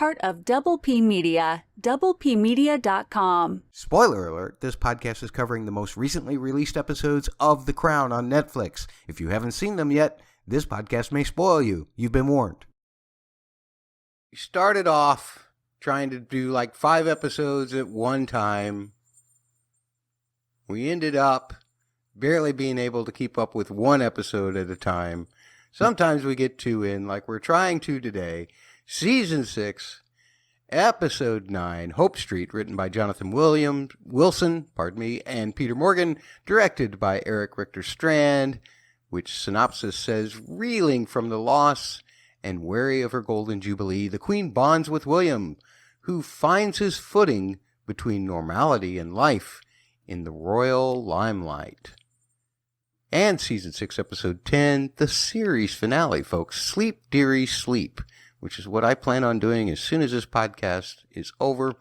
part of Double P Media, doublepmedia.com. Spoiler alert, this podcast is covering the most recently released episodes of The Crown on Netflix. If you haven't seen them yet, this podcast may spoil you. You've been warned. We started off trying to do like 5 episodes at one time. We ended up barely being able to keep up with 1 episode at a time. Sometimes we get 2 in, like we're trying to today. Season 6, Episode 9, Hope Street, written by Jonathan Wilson, and Peter Morgan, directed by Erik, Richter, Strand, which synopsis says, reeling from the loss and wary of her golden jubilee, the Queen bonds with William, who finds his footing between normality and life in the royal limelight. And Season 6, Episode 10, the series finale, folks, Sleep, Dearie, Sleep, which is what I plan on doing as soon as this podcast is over.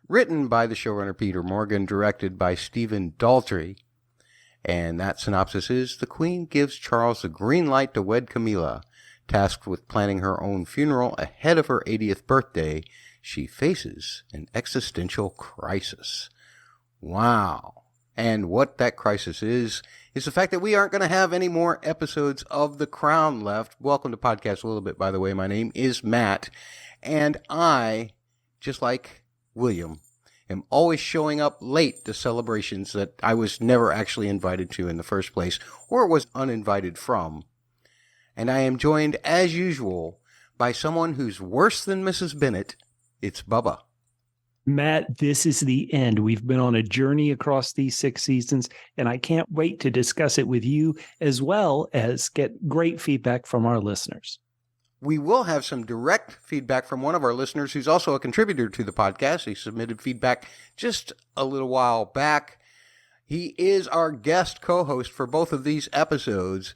Written by the showrunner Peter Morgan, directed by Stephen Daldry. And that synopsis is, the Queen gives Charles the green light to wed Camilla. Tasked with planning her own funeral ahead of her 80th birthday, she faces an existential crisis. Wow. And what that crisis is the fact that we aren't going to have any more episodes of The Crown left. Welcome to Podcast a Little Bit, by the way. My name is Matt, and I, just like William, am always showing up late to celebrations that I was never actually invited to in the first place, or was uninvited from. And I am joined, as usual, by someone who's worse than Mrs. Bennet. It's Bubba. Matt, this is the end. We've been on a journey across these 6 seasons, and I can't wait to discuss it with you, as well as get great feedback from our listeners. We will have some direct feedback from one of our listeners who's also a contributor to the podcast. He submitted feedback just a little while back. He is our guest co-host for both of these episodes,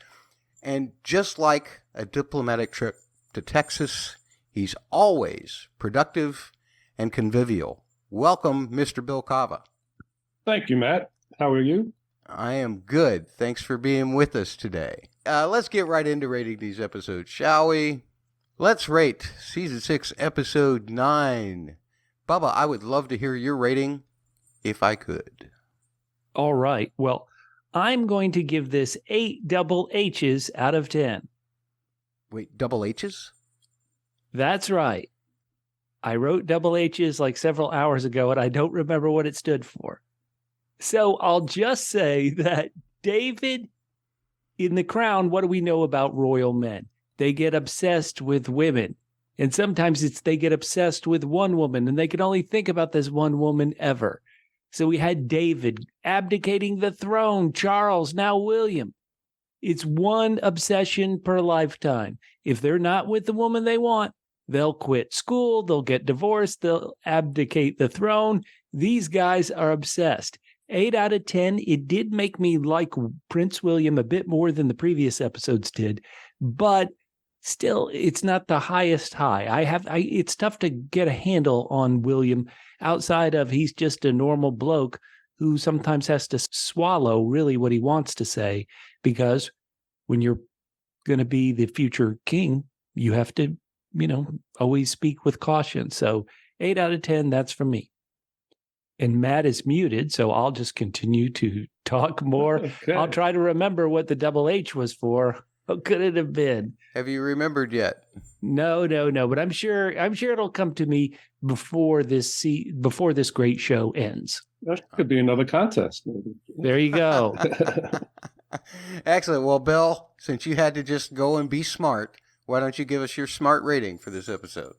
and just like a diplomatic trip to Texas, he's always productive and convivial. Welcome, Mr. Bill Cava. Thank you, Matt. How are you? I am good. Thanks for being with us today. Let's get right into rating these episodes, shall we? Let's rate Season 6, Episode 9. Bubba, I would love to hear your rating, if I could. All right. Well, I'm going to give this 8 double H's out of 10. Wait, double H's? That's right. I wrote double H's like several hours ago, and I don't remember what it stood for. So I'll just say that David, in The Crown, what do we know about royal men? They get obsessed with women. And sometimes they get obsessed with one woman, and they can only think about this one woman ever. So we had David abdicating the throne, Charles, now William. It's one obsession per lifetime. If they're not with the woman they want, they'll quit school, they'll get divorced, they'll abdicate the throne. These guys are obsessed. 8 out of 10, it did make me like Prince William a bit more than the previous episodes did, but still, it's not the highest high. It's tough to get a handle on William outside of he's just a normal bloke who sometimes has to swallow really what he wants to say, because when you're going to be the future king, you have to always speak with caution. So 8 out of 10, that's for me. And Matt is muted, so I'll just continue to talk more. Okay. I'll try to remember what the double H was for. What could it have been? Have you remembered yet? No. But I'm sure it'll come to me before this great show ends. That could be another contest. Maybe. There you go. Excellent. Well, Bill, since you had to just go and be smart, why don't you give us your smart rating for this episode?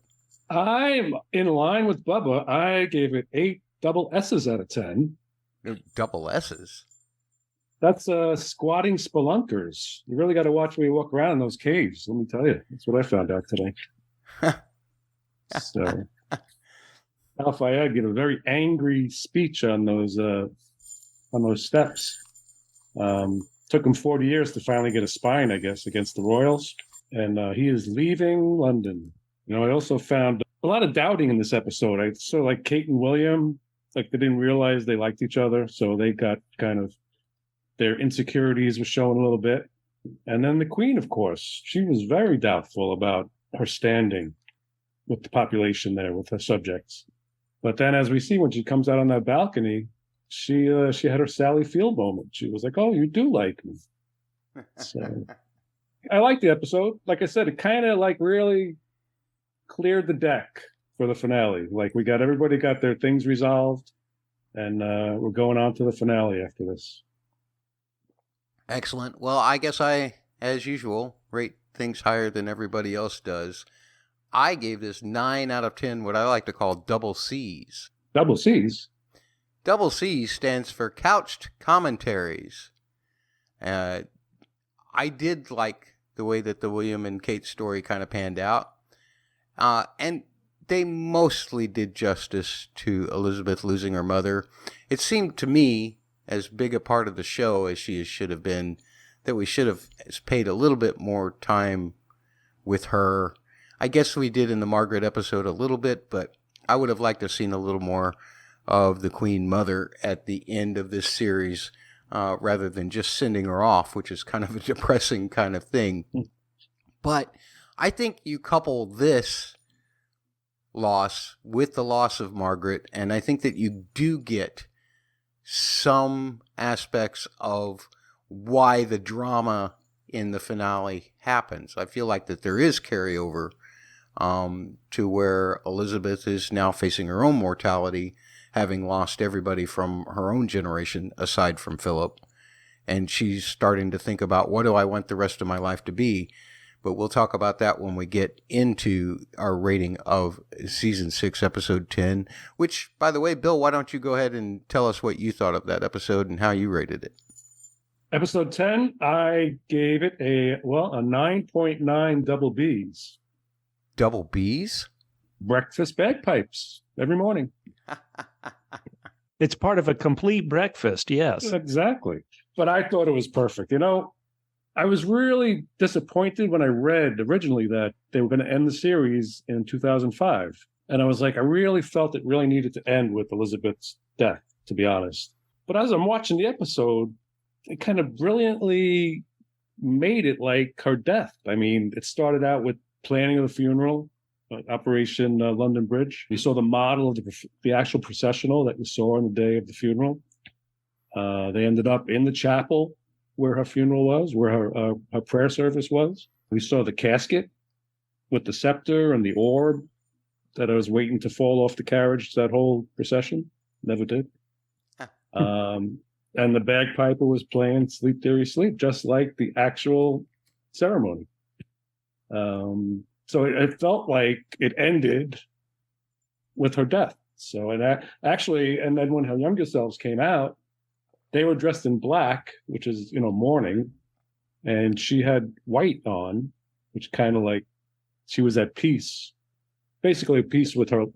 I'm in line with Bubba. I gave it 8 double S's out of 10. Double S's? That's squatting spelunkers. You really got to watch when you walk around in those caves. Let me tell you. That's what I found out today. So, Al Fayed gave a very angry speech on those steps. Took him 40 years to finally get a spine, I guess, against the Royals. And he is leaving London. I also found a lot of doubting in this episode. I saw like Kate and William, like they didn't realize they liked each other. So they got kind of, their insecurities were showing a little bit. And then the Queen, of course, she was very doubtful about her standing. with the population there, with her subjects. But then, as we see, when she comes out on that balcony, she had her Sally Field moment. She was like, "Oh, you do like me." So I like the episode. Like I said, it kind of like really cleared the deck for the finale. Like everybody got their things resolved, and we're going on to the finale after this. Excellent. Well, I guess I, as usual, rate things higher than everybody else does. I gave this 9 out of 10, what I like to call double C's. Double C's? Double C stands for couched commentaries. I did like the way that the William and Kate story kind of panned out. And they mostly did justice to Elizabeth losing her mother. It seemed to me, as big a part of the show as she should have been, that we should have paid a little bit more time with her. I guess we did in the Margaret episode a little bit, but I would have liked to have seen a little more of the Queen Mother at the end of this series, rather than just sending her off, which is kind of a depressing kind of thing. But I think you couple this loss with the loss of Margaret, and I think that you do get some aspects of why the drama in the finale happens. I feel like that there is carryover to where Elizabeth is now facing her own mortality, having lost everybody from her own generation aside from Philip, and she's starting to think about, what do I want the rest of my life to be? But we'll talk about that when we get into our rating of Season 6, Episode 10, which, by the way, Bill, why don't you go ahead and tell us what you thought of that episode and how you rated it? Episode 10, I gave it a 9.9 double B's. Double B's? Breakfast bagpipes every morning. It's part of a complete breakfast, yes. Exactly. But I thought it was perfect. You know, I was really disappointed when I read originally that they were going to end the series in 2005. And I was like, I really felt it really needed to end with Elizabeth's death, to be honest. But as I'm watching the episode, it kind of brilliantly made it like her death. I mean, it started out with planning of the funeral, Operation London Bridge. We saw the model of the actual processional that we saw on the day of the funeral. They ended up in the chapel where her funeral was, where her prayer service was. We saw the casket with the scepter and the orb that I was waiting to fall off the carriage that whole procession. Never did. And the bagpiper was playing Sleep Theory Sleep, just like the actual ceremony. So it felt like it ended with her death. So, and then when her younger selves came out, they were dressed in black, which is, mourning, and she had white on, which kind of like she was at peace, basically at peace with her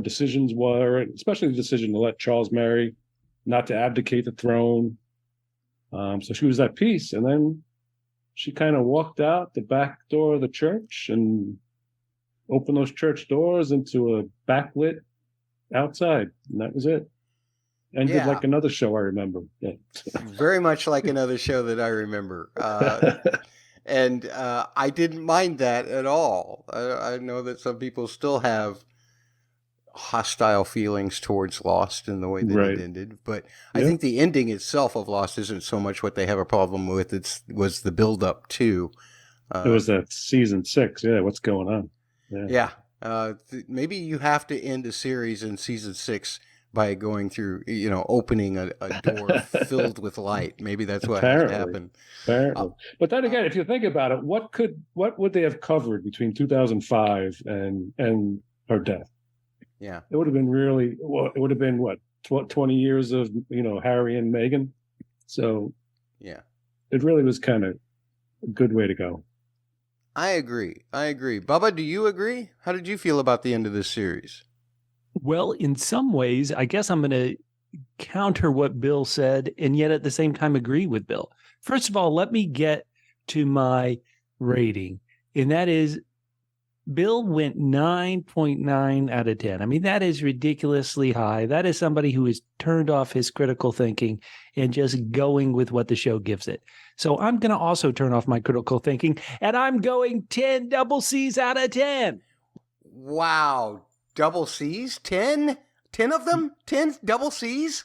decisions were, especially the decision to let Charles marry, not to abdicate the throne. So she was at peace, and then she kind of walked out the back door of the church and opened those church doors into a backlit outside, and that was it. Ended like another show I remember. Yeah. Very much like another show that I remember. And I didn't mind that at all. I know that some people still have hostile feelings towards Lost in the way that it ended, but I think the ending itself of Lost isn't so much what they have a problem with. Was the build up to. It was that season 6. Yeah, what's going on? Yeah. Maybe you have to end a series in season 6 by going through, opening a door filled with light. Maybe that's what has to happen. Apparently. But then again, if you think about it, what would they have covered between 2005 and her death? Yeah. It would have been it would have been 20 years of, Harry and Meghan. So yeah, it really was kind of a good way to go. I agree. Bubba, do you agree? How did you feel about the end of this series? Well, in some ways, I guess I'm going to counter what Bill said and yet at the same time agree with Bill. First of all, let me get to my rating, and that is Bill went 9.9 out of 10. I mean, that is ridiculously high. That is somebody who has turned off his critical thinking and just going with what the show gives it. So I'm going to also turn off my critical thinking, and I'm going 10 double C's out of 10. Wow. Double C's? 10? 10 of them? 10 double C's?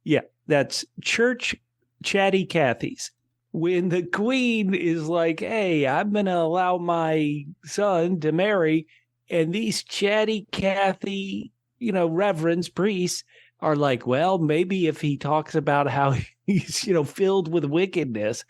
Yeah, that's church chatty Cathy's. When the queen is like, hey, I'm going to allow my son to marry, and these chatty Cathy, reverends, priests are like, well, maybe if he talks about how he's, filled with wickedness.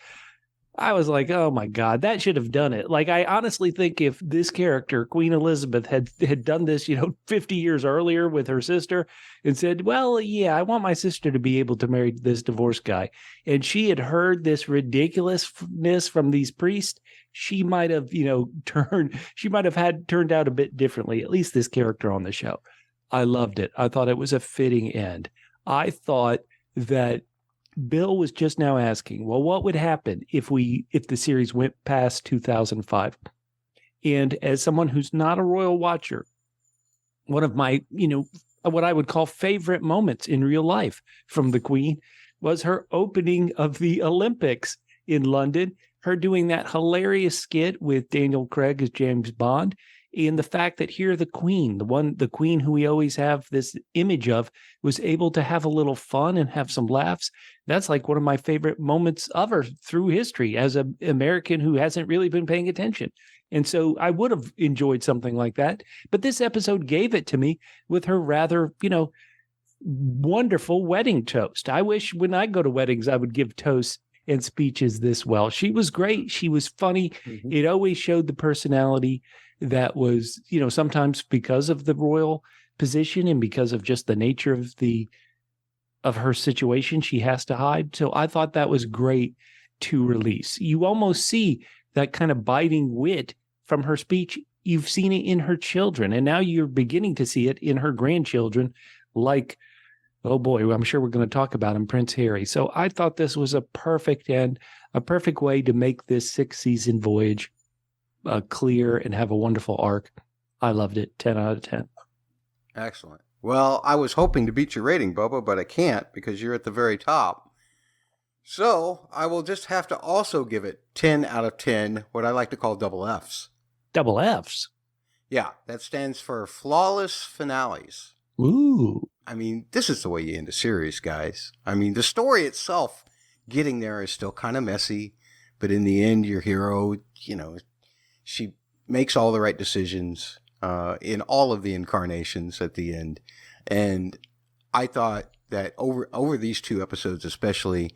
I was like, oh my God, that should have done it. Like, I honestly think if this character, Queen Elizabeth, had done this, 50 years earlier with her sister and said, well, yeah, I want my sister to be able to marry this divorced guy. And she had heard this ridiculousness from these priests, she might have, turned out a bit differently, at least this character on the show. I loved it. I thought it was a fitting end. I thought that Bill was just now asking, well, what would happen if the series went past 2005? And as someone who's not a royal watcher, one of my, what I would call favorite moments in real life from the Queen was her opening of the Olympics in London, her doing that hilarious skit with Daniel Craig as James Bond. And the fact that here the Queen, the Queen who we always have this image of, was able to have a little fun and have some laughs. That's like one of my favorite moments of her through history as an American who hasn't really been paying attention. And so I would have enjoyed something like that. But this episode gave it to me with her rather, wonderful wedding toast. I wish when I go to weddings, I would give toasts and speeches this well. She was great. She was funny. Mm-hmm. It always showed the personality that was, sometimes because of the royal position and because of just the nature of her situation, she has to hide. So I thought that was great to release. You almost see that kind of biting wit from her speech. You've seen it in her children, and now you're beginning to see it in her grandchildren, like, oh boy, I'm sure we're going to talk about him, Prince Harry. So I thought this was a perfect end, a perfect way to make this 6-season voyage clear and have a wonderful arc. I loved it. 10 out of 10. Excellent. Well, I was hoping to beat your rating, Bubba, but I can't because you're at the very top. So I will just have to also give it 10 out of 10, what I like to call double Fs. Double Fs? Yeah, that stands for flawless finales. Ooh. I mean, this is the way you end a series, guys. I mean, the story itself, getting there is still kind of messy, but in the end, your hero, she makes all the right decisions in all of the incarnations at the end. And I thought that over these two episodes especially,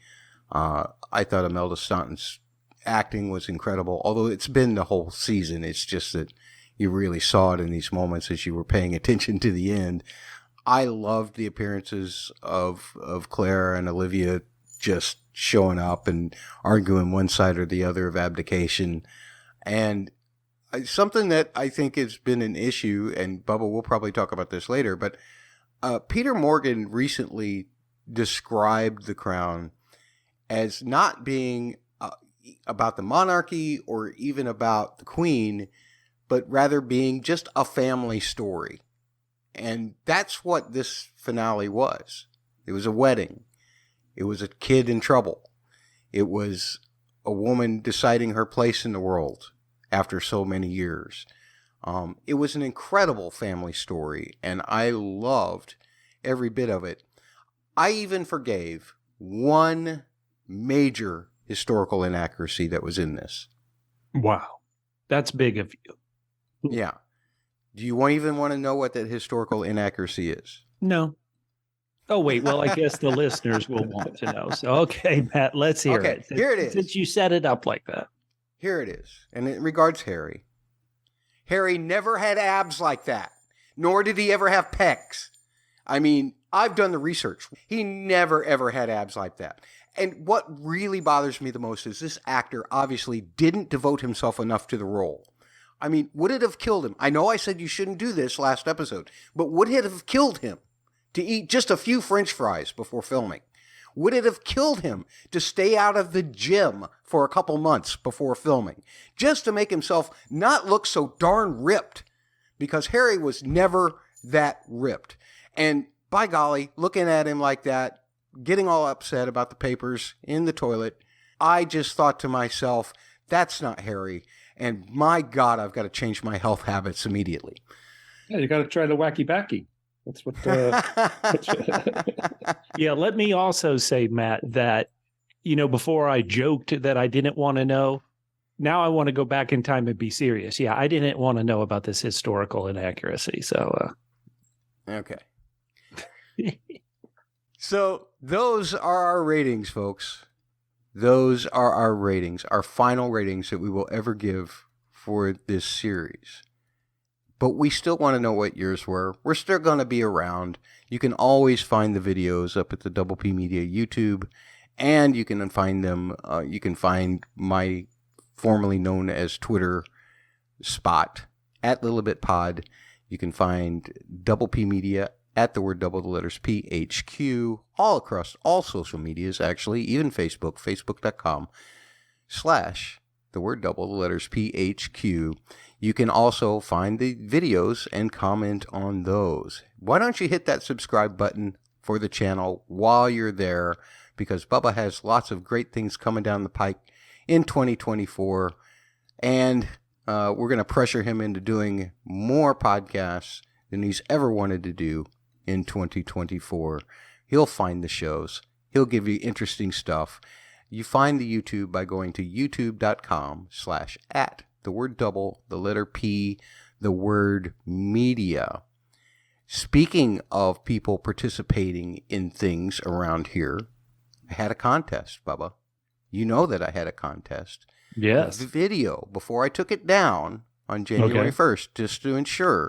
I thought Imelda Staunton's acting was incredible. Although it's been the whole season, it's just that you really saw it in these moments as you were paying attention to the end. I loved the appearances of Claire and Olivia just showing up and arguing one side or the other of abdication. And something that I think has been an issue, and Bubba, we'll probably talk about this later, but Peter Morgan recently described The Crown as not being about the monarchy or even about the Queen, but rather being just a family story. And that's what this finale was. It was a wedding. It was a kid in trouble. It was a woman deciding her place in the world after so many years. It was an incredible family story, and I loved every bit of it. I even forgave one major historical inaccuracy that was in this. Wow. That's big of you. Yeah. Do you even want to know what that historical inaccuracy is? No. Oh, wait. Well, I guess the listeners will want to know. So, okay, Matt, let's hear it. Here it is. Since you set it up like that. Here it is. And it regards Harry. Harry never had abs like that, nor did he ever have pecs. I mean, I've done the research. He never, ever had abs like that. And what really bothers me the most is this actor obviously didn't devote himself enough to the role. I mean, would it have killed him? I know I said you shouldn't do this last episode, but would it have killed him to eat just a few French fries before filming? Would it have killed him to stay out of the gym for a couple months before filming, just to make himself not look so darn ripped? Because Harry was never that ripped. And by golly, looking at him like that, getting all upset about the papers in the toilet, I just thought to myself, that's not Harry. And my God, I've got to change my health habits immediately. Yeah, you got to try the wacky backy. That's what. Yeah, let me also say, Matt, that, before I joked that I didn't want to know, now I want to go back in time and be serious. Yeah, I didn't want to know about this historical inaccuracy. So, Okay. So those are our ratings, folks. Those are our ratings, our final ratings that we will ever give for this series. But we still want to know what yours were. We're still going to be around. You can always find the videos up at the Double P Media YouTube, and you can find them. You can find my formerly known as Twitter spot at Lilibet Pod. You can find Double P Media at the word double, the letters PHQ, all across all social medias, actually, even Facebook, facebook.com/the word double, the letters PHQ. You can also find the videos and comment on those. Why don't you hit that subscribe button for the channel while you're there? Because Bubba has lots of great things coming down the pike in 2024. And we're going to pressure him into doing more podcasts than he's ever wanted to do in 2024. He'll find the shows. He'll give you interesting stuff. You find the YouTube by going to youtube.com/@ the word double, the letter P, the word media. Speaking of people participating in things around here, I had a contest, Bubba. You know that I had a contest. yes. The video, before I took it down on January 1st, just to ensure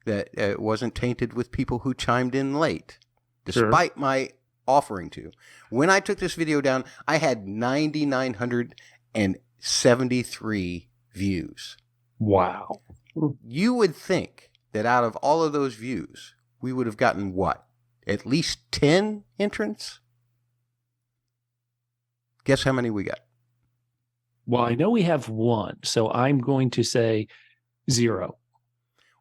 that it wasn't tainted with people who chimed in late, despite my offering to. When I took this video down, I had 973 views. Wow. You would think that out of all of those views, we would have gotten what? At least 10 entrants? Guess how many we got? Well, I know we have one, so I'm going to say 0.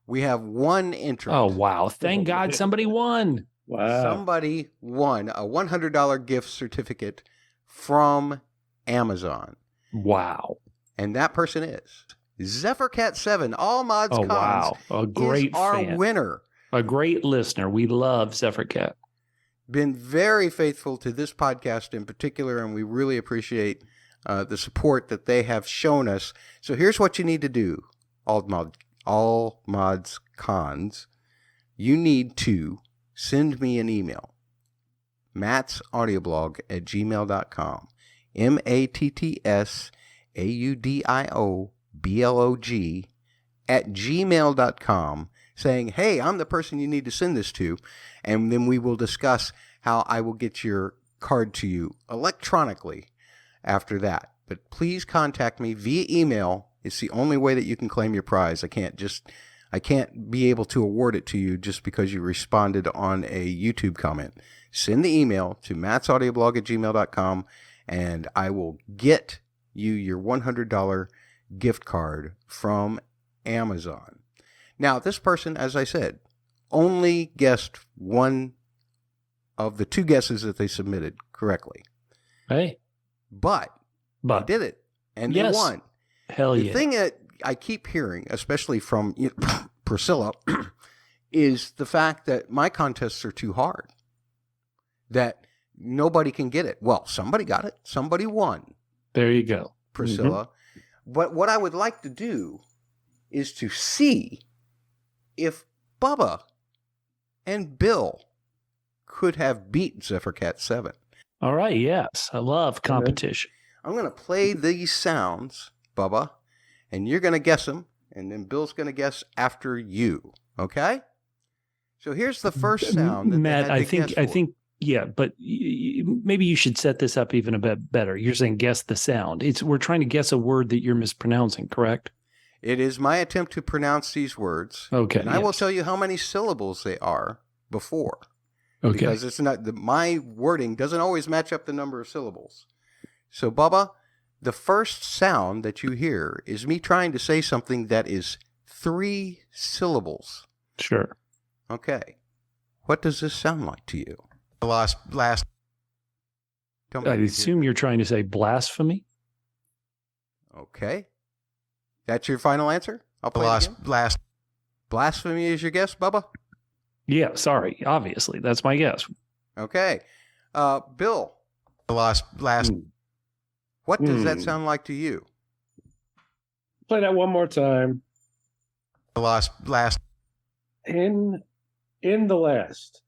We have one entrant. Oh, wow. Thank God somebody won. Wow. Somebody won a $100 gift certificate from Amazon. Wow. And that person is ZephyrCat7, All Mods Oh, Cons. wow. A great is our fan. winner. A great listener. We love Zephyr Cat. Been very faithful to this podcast in particular, and we really appreciate the support that they have shown us. So here's what you need to do, All Mods Cons. You need to send me an email, mattsaudioblog@gmail.com, mattsaudioblog@gmail.com, saying, hey, I'm the person you need to send this to, and then we will discuss how I will get your card to you electronically after that. But please contact me via email. It's the only way that you can claim your prize. I can't be able to award it to you just because you responded on a YouTube comment. Send the email to mattsaudioblog@gmail.com, and I will get you your $100 gift card from Amazon. Now, this person, as I said, only guessed one of the 2 guesses that they submitted correctly. Hey. But they did it, and they won. Hell The yeah. thing that I keep hearing, especially from Priscilla, is the fact that my contests are too hard, that nobody can get it. Well, somebody got it. Somebody won. There you go. Priscilla. Mm-hmm. But what I would like to do is to see if Bubba and Bill could have beat ZephyrCat7. All right. Yes. I love competition. I'm going to play these sounds, Bubba, and you're going to guess them, and then Bill's going to guess after you. Okay? So here's the first sound that Matt, they had to guess for. I think, yeah, but maybe you should set this up even a bit better. You're saying guess the sound. We're trying to guess a word that you're mispronouncing, correct? It is my attempt to pronounce these words. Okay. And I will tell you how many syllables they are before. Okay. Because it's not my wording doesn't always match up the number of syllables. So, Bubba, the first sound that you hear is me trying to say something that is 3 syllables. Sure. Okay. What does this sound like to you? Last. Tell me I what you assume you're trying to say blasphemy. Okay. That's your final answer? I'll play it again. Blasphemy is your guess, Bubba? Yeah, sorry. Obviously, that's my guess. Okay. Bill. What does that sound like to you? Play that one more time. Last. In the last.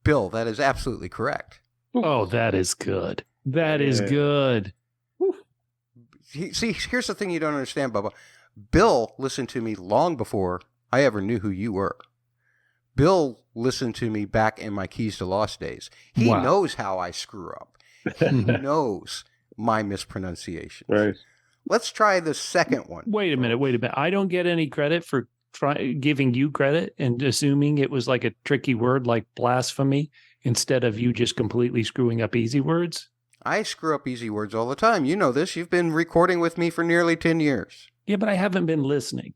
Bill, that is absolutely correct. Oh, that is good. That is good. See, here's the thing you don't understand, Bubba. Bill listened to me long before I ever knew who you were. Bill listened to me back in my Keys to Lost days. He knows how I screw up. He knows my mispronunciations. Right. Let's try the second one. Wait a minute. I don't get any credit for giving you credit and assuming it was like a tricky word like blasphemy instead of you just completely screwing up easy words. I screw up easy words all the time. You know this. You've been recording with me for nearly 10 years. Yeah, but I haven't been listening.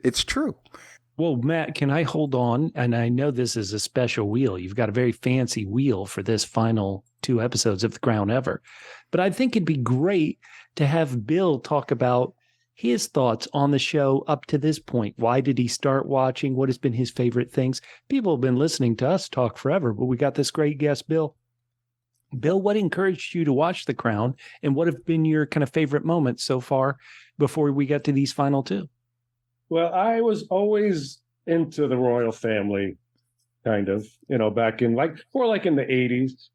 It's true. Well, Matt, can I hold on? And I know this is a special wheel. You've got a very fancy wheel for this final 2 episodes of The Crown Ever. But I think it'd be great to have Bill talk about his thoughts on the show up to this point. Why did he start watching? What has been his favorite things? People have been listening to us talk forever, but we got this great guest, Bill. Bill, what encouraged you to watch The Crown, and what have been your kind of favorite moments so far before we get to these final 2? Well, I was always into the royal family, kind of, back in more like in the 80s,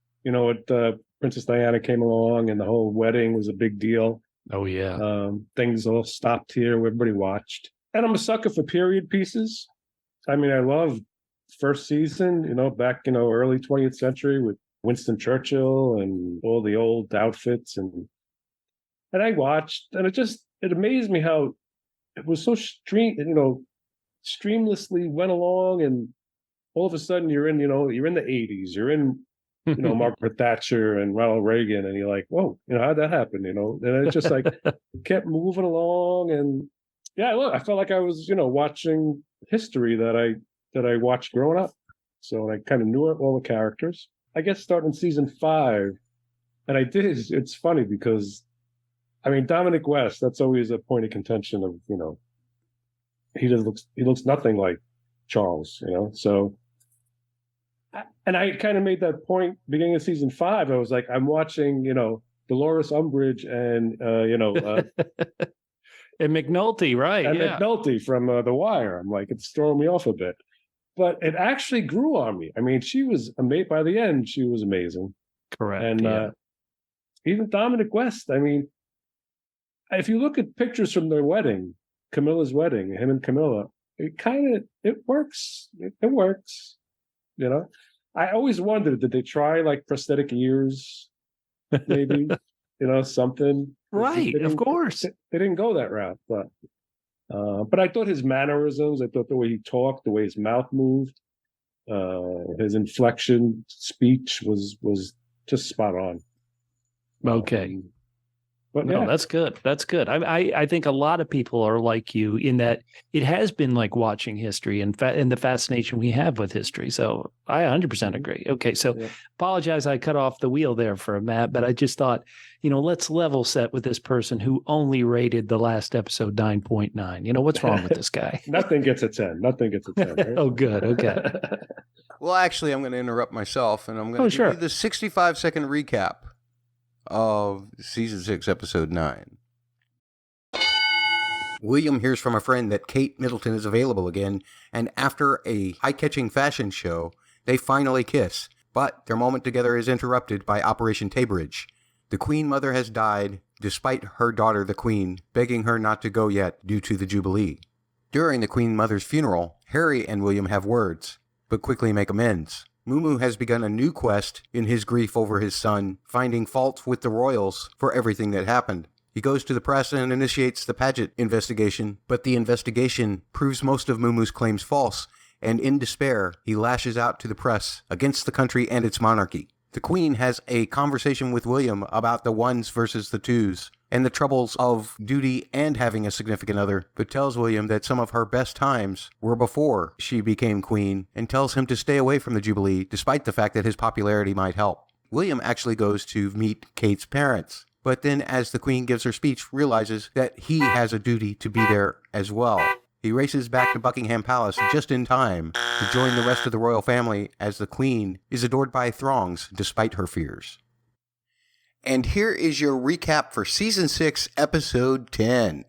Princess Diana came along and the whole wedding was a big deal. Oh, yeah. Things all stopped here. Everybody watched. And I'm a sucker for period pieces. I mean, I love first season, back, early 20th century with Winston Churchill and all the old outfits. And I watched, and it amazed me how it was so streamlessly went along. And all of a sudden you're in the 80s, you're in, Margaret Thatcher and Ronald Reagan, and you're like, whoa, how'd that happen? And it just kept moving along. And yeah, look, I felt like I was, watching history that I watched growing up. So I kind of knew all the characters. I guess starting season 5, and it's funny because, I mean, Dominic West, that's always a point of contention of, he looks nothing like Charles, so. And I kind of made that point beginning of season 5. I was like, I'm watching, Dolores Umbridge and, and McNulty, right? And McNulty from The Wire. I'm like, it's throwing me off a bit. But it actually grew on me. I mean, she was amazing. By the end, she was amazing. Correct. And even Dominic West, I mean, if you look at pictures from their wedding, Camilla's wedding, him and Camilla, it works. It works. I always wondered, did they try prosthetic ears, maybe, something? Right, of course. They didn't go that route, but I thought his mannerisms, I thought the way he talked, the way his mouth moved, his inflection, speech was just spot on. Okay. But no, yeah. That's good. That's good. I think a lot of people are like you in that it has been like watching history and the fascination we have with history. So I 100% agree. Okay, so apologize I cut off the wheel there for a minute, but I just thought, let's level set with this person who only rated the last episode 9.9. What's wrong with this guy? Nothing gets a 10. Nothing gets a 10. Right? Oh, good. Okay. Well, actually, I'm going to interrupt myself, and I'm going to give you the 65-second recap of season 6, episode 9. William hears from a friend that Kate Middleton is available again, and after a eye-catching fashion show, they finally kiss. But their moment together is interrupted by Operation Taybridge. The Queen Mother has died, despite her daughter, the Queen, begging her not to go yet due to the Jubilee. During the Queen Mother's funeral, Harry and William have words, but quickly make amends. Mumu has begun a new quest in his grief over his son, finding fault with the royals for everything that happened. He goes to the press and initiates the Paget investigation, but the investigation proves most of Mumu's claims false, and in despair, he lashes out to the press against the country and its monarchy. The Queen has a conversation with William about the ones versus the twos, and the troubles of duty and having a significant other, but tells William that some of her best times were before she became queen, and tells him to stay away from the Jubilee, despite the fact that his popularity might help. William actually goes to meet Kate's parents, but then as the queen gives her speech, realizes that he has a duty to be there as well. He races back to Buckingham Palace just in time to join the rest of the royal family as the queen is adored by throngs despite her fears. And here is your recap for Season 6, Episode 10.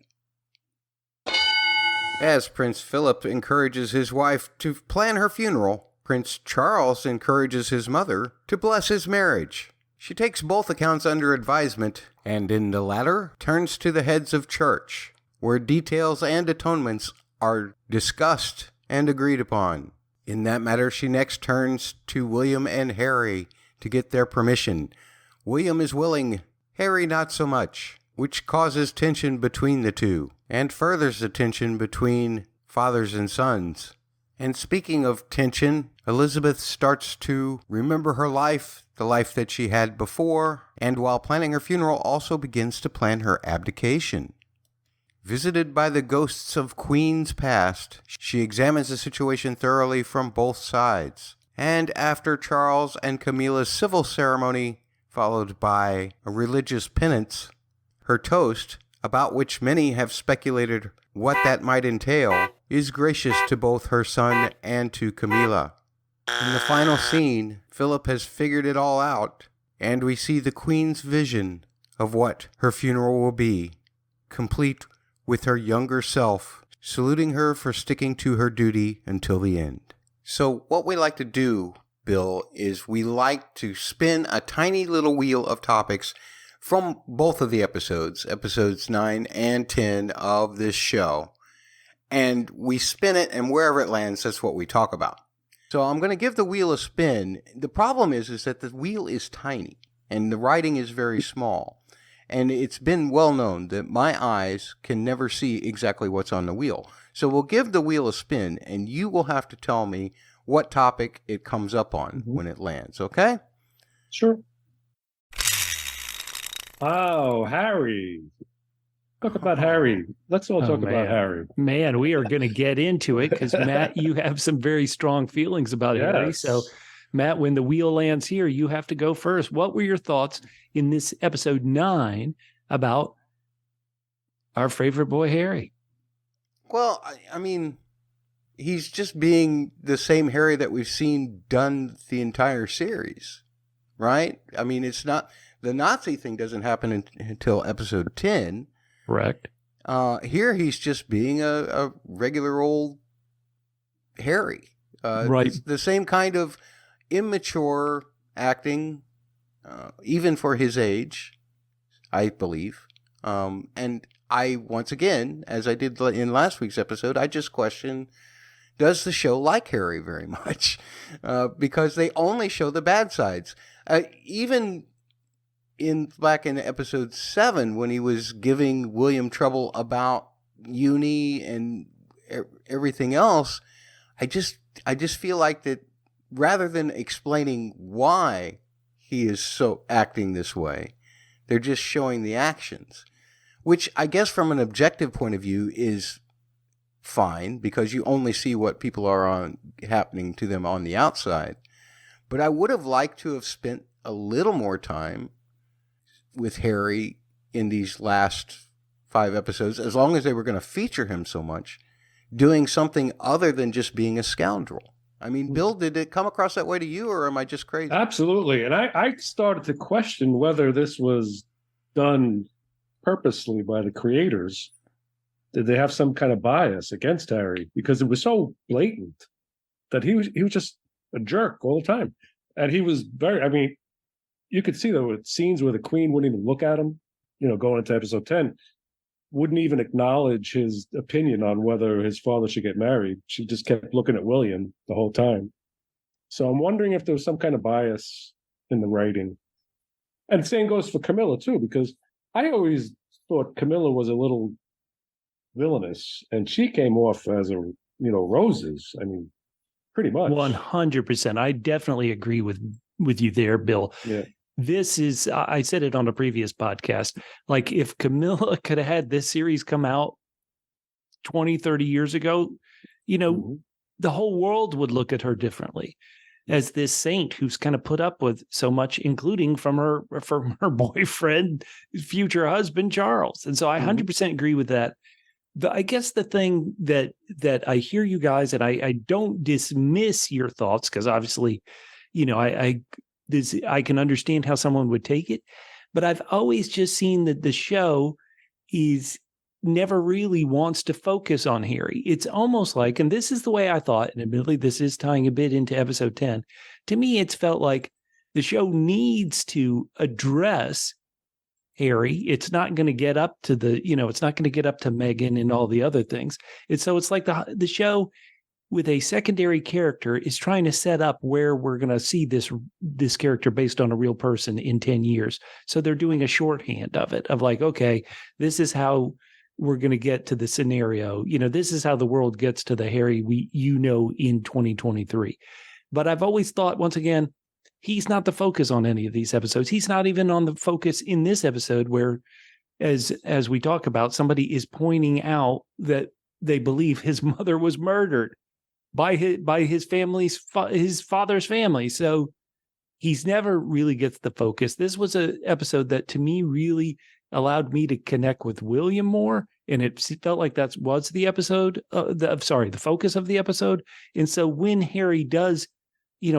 As Prince Philip encourages his wife to plan her funeral, Prince Charles encourages his mother to bless his marriage. She takes both accounts under advisement, and in the latter, turns to the heads of church, where details and atonements are discussed and agreed upon. In that matter, she next turns to William and Harry to get their permission. William is willing, Harry not so much, which causes tension between the two, and furthers the tension between fathers and sons. And speaking of tension, Elizabeth starts to remember her life, the life that she had before, and while planning her funeral also begins to plan her abdication. Visited by the ghosts of queens past, she examines the situation thoroughly from both sides. And after Charles and Camilla's civil ceremony, followed by a religious penance, her toast, about which many have speculated what that might entail, is gracious to both her son and to Camilla. In the final scene, Philip has figured it all out, and we see the queen's vision of what her funeral will be, complete with her younger self, saluting her for sticking to her duty until the end. So what we like to do, Bill, is we like to spin a tiny little wheel of topics from both of the episodes 9 and 10 of this show. And we spin it, and wherever it lands, that's what we talk about. So I'm going to give the wheel a spin. The problem is that the wheel is tiny, and the writing is very small. And it's been well known that my eyes can never see exactly what's on the wheel. So we'll give the wheel a spin, and you will have to tell me what topic it comes up on when it lands, okay? Sure. Oh, Harry. Talk about Harry. Let's all talk about Harry. Man, we are going to get into it because, Matt, you have some very strong feelings about Harry. So, Matt, when the wheel lands here, you have to go first. What were your thoughts in this episode 9 about our favorite boy, Harry? Well, I mean, he's just being the same Harry that we've seen done the entire series, right? I mean, it's not, the Nazi thing doesn't happen until episode 10. Correct. Here he's just being a regular old Harry. Right. The same kind of immature acting, even for his age, I believe. And I, once again, as I did in last week's episode, I just question, does the show like Harry very much? Because they only show the bad sides. Even back in episode 7, when he was giving William trouble about uni and everything else, I just feel like that rather than explaining why he is so acting this way, they're just showing the actions, which I guess from an objective point of view is fine because you only see what people are happening to them on the outside. But I would have liked to have spent a little more time with Harry in these last 5 episodes, as long as they were going to feature him so much, doing something other than just being a scoundrel. I mean, Bill, did it come across that way to you, or am I just crazy? Absolutely. And I started to question whether this was done purposely by the creators. Did they have some kind of bias against Harry? Because it was so blatant that he was just a jerk all the time. And he was very, I mean, you could see there were scenes where the queen wouldn't even look at him, going into episode 10, wouldn't even acknowledge his opinion on whether his father should get married. She just kept looking at William the whole time. So I'm wondering if there was some kind of bias in the writing. And the same goes for Camilla, too, because I always thought Camilla was a little villainous, and she came off as roses. I mean, pretty much. 100%. I definitely agree with you there, Bill. Yeah. this is, I said it on a previous podcast, like if Camilla could have had this series come out 20, 30 years ago, the whole world would look at her differently as this saint who's kind of put up with so much, including from her boyfriend, future husband, Charles. And so I 100% agree with that. I guess the thing that I hear you guys, and I don't dismiss your thoughts, because obviously, I can understand how someone would take it, but I've always just seen that the show is never really wants to focus on Harry. It's almost like, and this is the way I thought, and admittedly, this is tying a bit into episode 10. To me, it's felt like the show needs to address Harry. It's not going to get up to it's not going to get up to Meghan and all the other things. It's like the show with a secondary character is trying to set up where we're going to see this character based on a real person in 10 years. So they're doing a shorthand of it, of like, okay, this is how we're going to get to the scenario. This is how the world gets to the Harry in 2023. But I've always thought, once again, he's not the focus on any of these episodes. He's not even on the focus in this episode where, as we talk about, somebody is pointing out that they believe his mother was murdered by his father's family. So he's never really gets the focus. This was an episode that to me really allowed me to connect with William more. And it felt like that was the episode, the focus of the episode. And so when Harry does,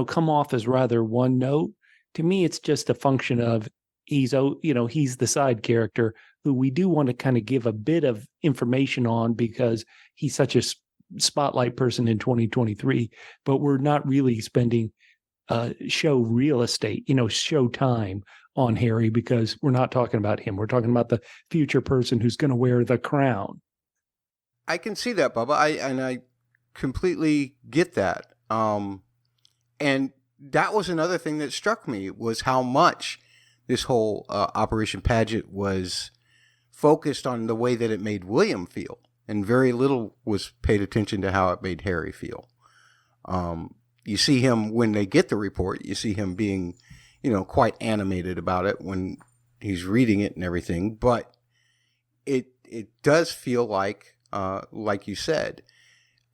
come off as rather one note, to me, it's just a function of he's the side character who we do want to kind of give a bit of information on because he's such a spotlight person in 2023, but we're not really spending show real estate, show time on Harry because we're not talking about him. We're talking about the future person who's going to wear the crown. I can see that, Bubba. I completely get that. And that was another thing that struck me was how much this whole Operation Paget was focused on the way that it made William feel. And very little was paid attention to how it made Harry feel. You see him when they get the report, you see him being, quite animated about it when he's reading it and everything. But it does feel like you said,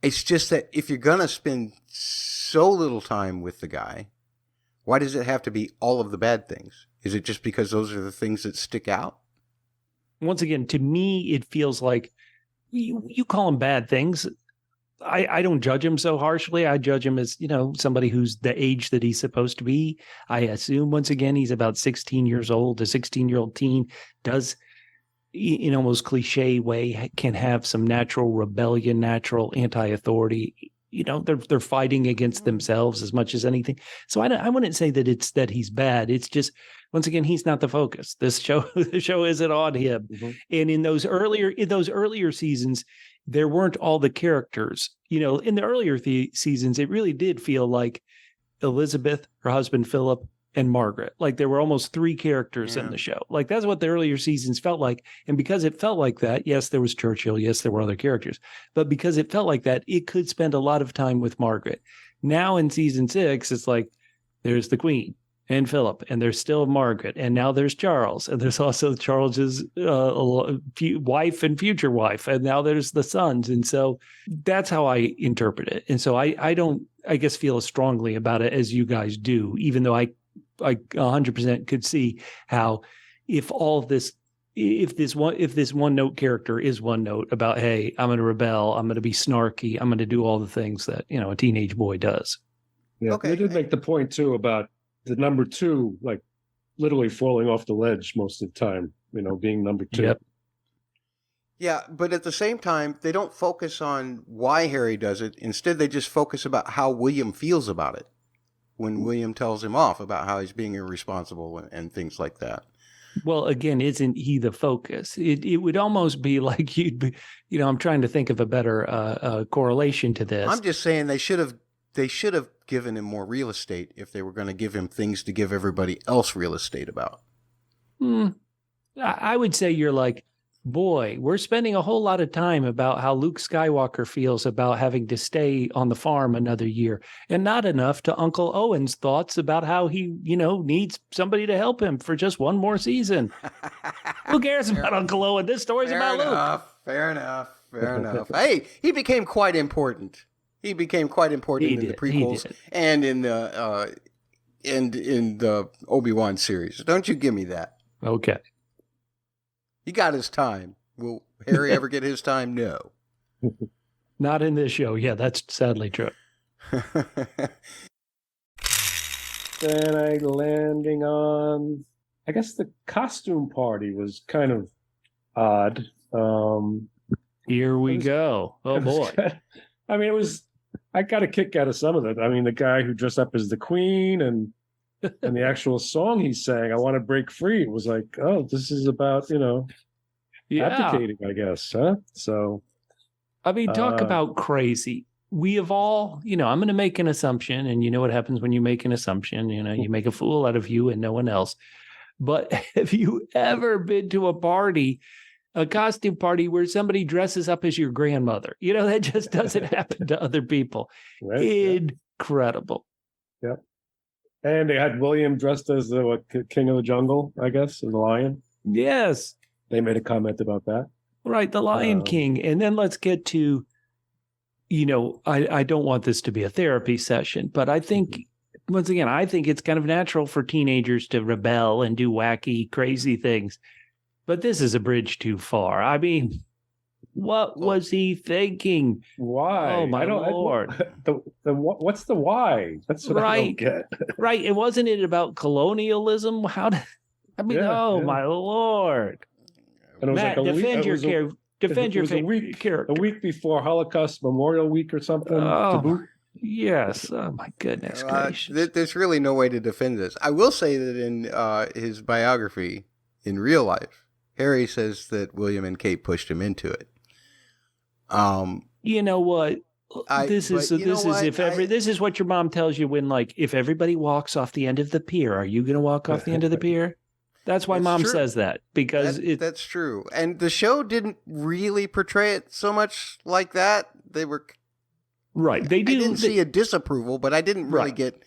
it's just that if you're going to spend so little time with the guy, why does it have to be all of the bad things? Is it just because those are the things that stick out? Once again, to me, it feels like you call them bad things. I don't judge him so harshly. I judge him as, somebody who's the age that he's supposed to be. I assume, once again, he's about 16 years old. A 16-year-old teen does, in almost cliche way, can have some natural rebellion, natural anti-authority. They're fighting against themselves as much as anything. So I wouldn't say that it's that he's bad. It's just, once again, he's not the focus. The show isn't on him. Mm-hmm. And in those earlier seasons, there weren't all the characters. In the earlier seasons, it really did feel like Elizabeth, her husband Philip, and Margaret. Like there were almost three characters in the show. Like that's what the earlier seasons felt like. And because it felt like that, yes, there was Churchill. Yes, there were other characters. But because it felt like that, it could spend a lot of time with Margaret. Now in season 6, it's like there's the Queen and Philip, and there's still Margaret, and now there's Charles, and there's also Charles's wife and future wife, and now there's the sons, and so that's how I interpret it. And so I don't, I guess, feel as strongly about it as you guys do, even though I 100% could see how if this one note character is one note about, hey, I'm going to rebel, I'm going to be snarky, I'm going to do all the things that a teenage boy does. Yeah, okay. They did make the point too about the number 2, like literally falling off the ledge most of the time, being number 2. Yep. Yeah, but at the same time, they don't focus on why Harry does it. Instead, they just focus about how William feels about it when William tells him off about how he's being irresponsible and things like that. Well, again, isn't he the focus? It would almost be like you'd be, I'm trying to think of a better correlation to this. I'm just saying they should have given him more real estate if they were going to give him things to give everybody else real estate about. I would say you're like boy, we're spending a whole lot of time about how Luke Skywalker feels about having to stay on the farm another year, and not enough to Uncle Owen's thoughts about how he, needs somebody to help him for just one more season. Who cares about Uncle Owen? This story's about Luke. Fair enough. Hey, he became quite important. He became quite important in the prequels and in the Obi-Wan series. Don't you give me that. Okay. He got his time. Will Harry ever get his time? No. Not in this show. Yeah, that's sadly true. Then landing on, I guess the costume party was kind of odd. Here we go. Oh, boy. I mean, I got a kick out of some of it. I mean, the guy who dressed up as the queen and the actual song he sang, I Want to Break Free, it was like, oh, this is about, abdicating, I guess. Huh? So, I mean, talk about crazy. We have all, I'm going to make an assumption, and you know what happens when you make an assumption, you make a fool out of you and no one else. But have you ever been to a costume party where somebody dresses up as your grandmother? That just doesn't happen to other people. Right, incredible. Yeah. And they had William dressed as the King of the Jungle, I guess, and the lion. Yes. They made a comment about that. Right, the Lion King. And then let's get to, I don't want this to be a therapy session, but I think, once again, I think it's kind of natural for teenagers to rebel and do wacky, crazy things. But this is a bridge too far. I mean, what was he thinking? Why? Oh, my Lord. What's the why? That's what I don't get. Right. It wasn't it about colonialism? My Lord. And it was Matt, like defend your character. Defend your character. A week before Holocaust Memorial Week or something. Yes. Oh, my goodness gracious. There's really no way to defend this. I will say that in his biography, in real life, Harry says that William and Kate pushed him into it. You know what? This is what your mom tells you when, if everybody walks off the end of the pier, are you going to walk off the end of the pier? That's why Mom says that, because that's true. And the show didn't really portray it so much like that. They were right. I didn't see a disapproval, but I didn't really get.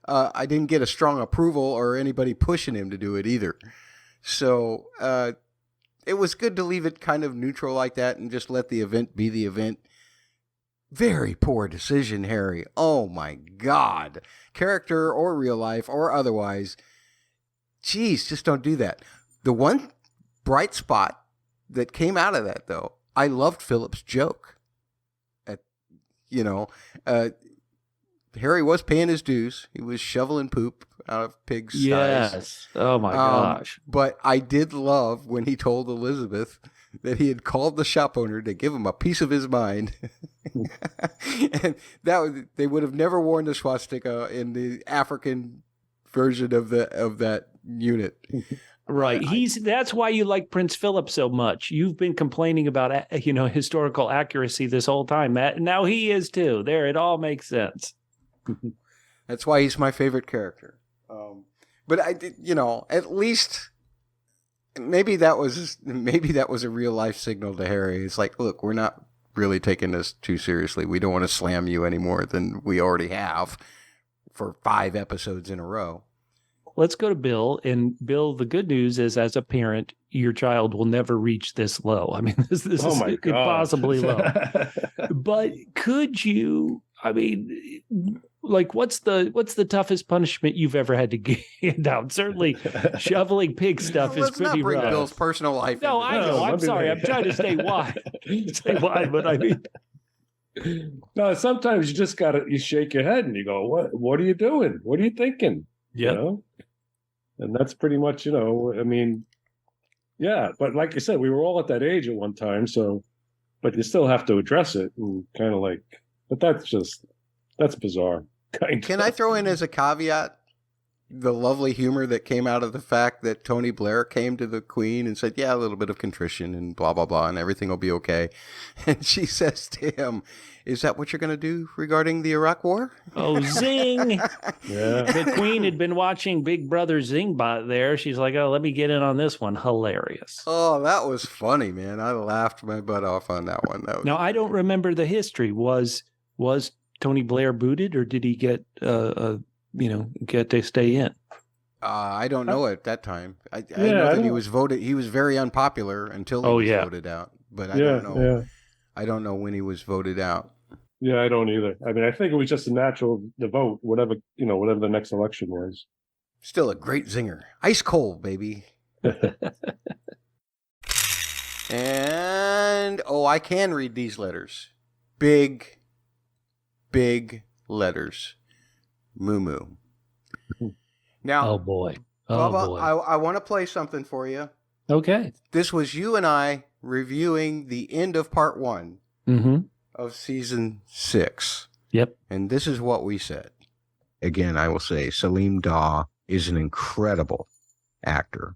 I didn't get a strong approval or anybody pushing him to do it either. So it was good to leave it kind of neutral like that and just let the event be the event. Very poor decision, Harry. Oh my God. Character or real life or otherwise. Geez, just don't do that. The one bright spot that came out of that, though, I loved Philip's joke. Harry was paying his dues. He was shoveling poop out of pigs' ties. Yes. Oh, my gosh. But I did love when he told Elizabeth that he had called the shop owner to give him a piece of his mind. And they would have never worn the swastika in the African version of that unit. Right. That's why you like Prince Philip so much. You've been complaining about, historical accuracy this whole time, Matt. And now he is too. There, it all makes sense. That's why he's my favorite character. But I did, at least maybe that was a real life signal to Harry. It's like, look, we're not really taking this too seriously. We don't want to slam you any more than we already have for 5 episodes in a row. Let's go to Bill. And Bill, the good news is, as a parent, your child will never reach this low. I mean, this is impossibly low. But could you? I mean, what's the toughest punishment you've ever had to hand out? Certainly, shoveling pig stuff is pretty rough. Let's not bring Bill's personal life. No, I know. I'm sorry. I'm trying to stay wide. But I mean. No, sometimes you just you shake your head and you go, what are you doing? What are you thinking? Yeah. And that's pretty much, I mean, yeah. But like you said, we were all at that age at one time. So, but you still have to address it and kind of but that's bizarre. Can I throw in as a caveat the lovely humor that came out of the fact that Tony Blair came to the Queen and said, yeah, a little bit of contrition and blah, blah, blah, and everything will be okay. And she says to him, is that what you're going to do regarding the Iraq War? Oh, zing! Yeah. The Queen had been watching Big Brother Zingbot there. She's like, oh, let me get in on this one. Hilarious. Oh, that was funny, man. I laughed my butt off on that one. Now, I don't remember the history. Was Tony Blair booted, or did he get get to stay in? I don't know at that time. I Yeah, know that he was voted. He was very unpopular until he was voted out. But I don't know. Yeah. I don't know when he was voted out. Yeah, I don't either. I mean, I think it was just a natural the vote, whatever the next election was. Still a great zinger. Ice cold, baby. And, I can read these letters. Big, big letters. Moo Moo. Now, Oh boy. Bubba, I want to play something for you. Okay. This was you and I reviewing the end of part 1 Mm-hmm. of season 6. Yep. And this is what we said. Again, I will say Salim Daw is an incredible actor.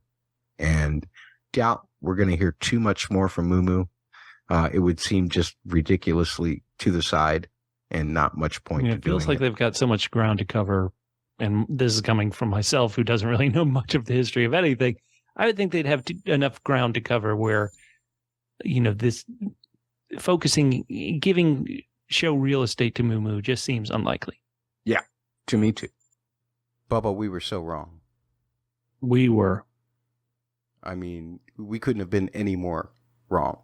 And doubt we're going to hear too much more from Moo Moo. It would seem just ridiculously to the side and not much point to It feels doing like they've got so much ground to cover. And this is coming from myself, who doesn't really know much of the history of anything. I would think they'd have enough ground to cover where, this focusing, giving show real estate to Moo Moo just seems unlikely. Yeah, to me too. Bubba, we were so wrong. We were. I mean, we couldn't have been any more wrong.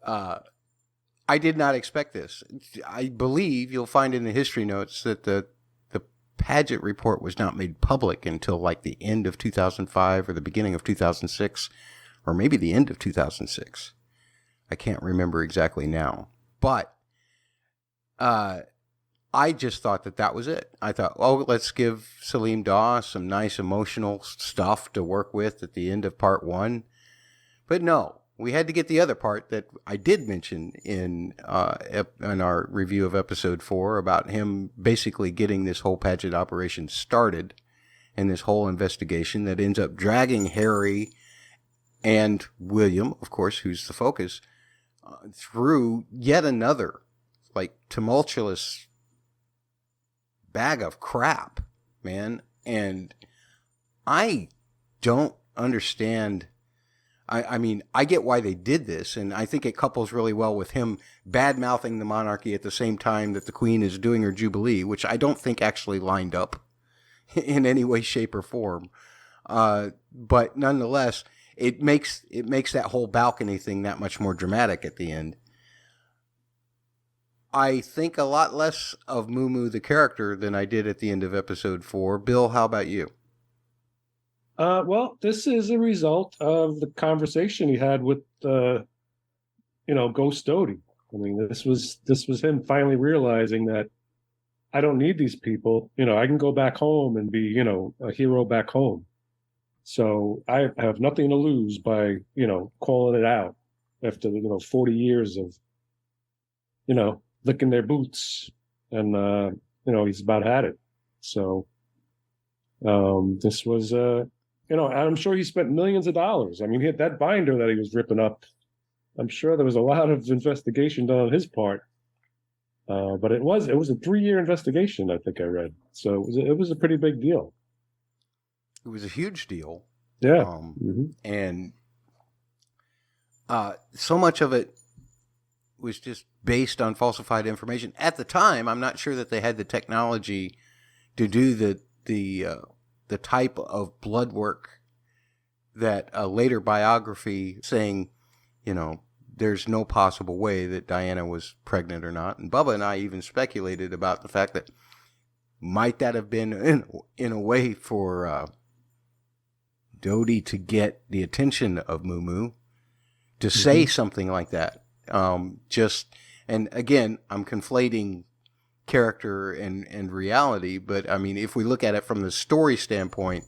I did not expect this. I believe you'll find in the history notes that the Paget report was not made public until like the end of 2005 or the beginning of 2006, or maybe the end of 2006. I can't remember exactly now. But I just thought that was it. I thought, let's give Salim Daw some nice emotional stuff to work with at the end of part 1. But no, we had to get the other part that I did mention in our review of episode 4 about him basically getting this whole Paget operation started and this whole investigation that ends up dragging Harry and William, of course, who's the focus, through yet another tumultuous bag of crap, man. And I don't understand. I mean, I get why they did this, and I think it couples really well with him bad-mouthing the monarchy at the same time that the Queen is doing her Jubilee, which I don't think actually lined up in any way, shape, or form. But nonetheless, it makes that whole balcony thing that much more dramatic at the end. I think a lot less of Moo Moo the character than I did at the end of episode 4. Bill, how about you? Well, this is a result of the conversation he had with, Ghost Dodie. I mean, this was him finally realizing that I don't need these people. I can go back home and be, a hero back home. So I have nothing to lose by, calling it out after, 40 years of, licking their boots, and, he's about had it. So this was, I'm sure he spent millions of dollars. I mean, he had that binder that he was ripping up. I'm sure there was a lot of investigation done on his part. But it was a 3-year investigation, I think I read. So it was a pretty big deal. It was a huge deal. Yeah. And so much of it was just based on falsified information. At the time, I'm not sure that they had the technology to do the type of blood work that a later biography saying, there's no possible way that Diana was pregnant or not. And Bubba and I even speculated about the fact that might that have been in a way for Dodie to get the attention of Moo Moo to say something like that. And again, I'm conflating character and reality, but I mean, if we look at it from the story standpoint,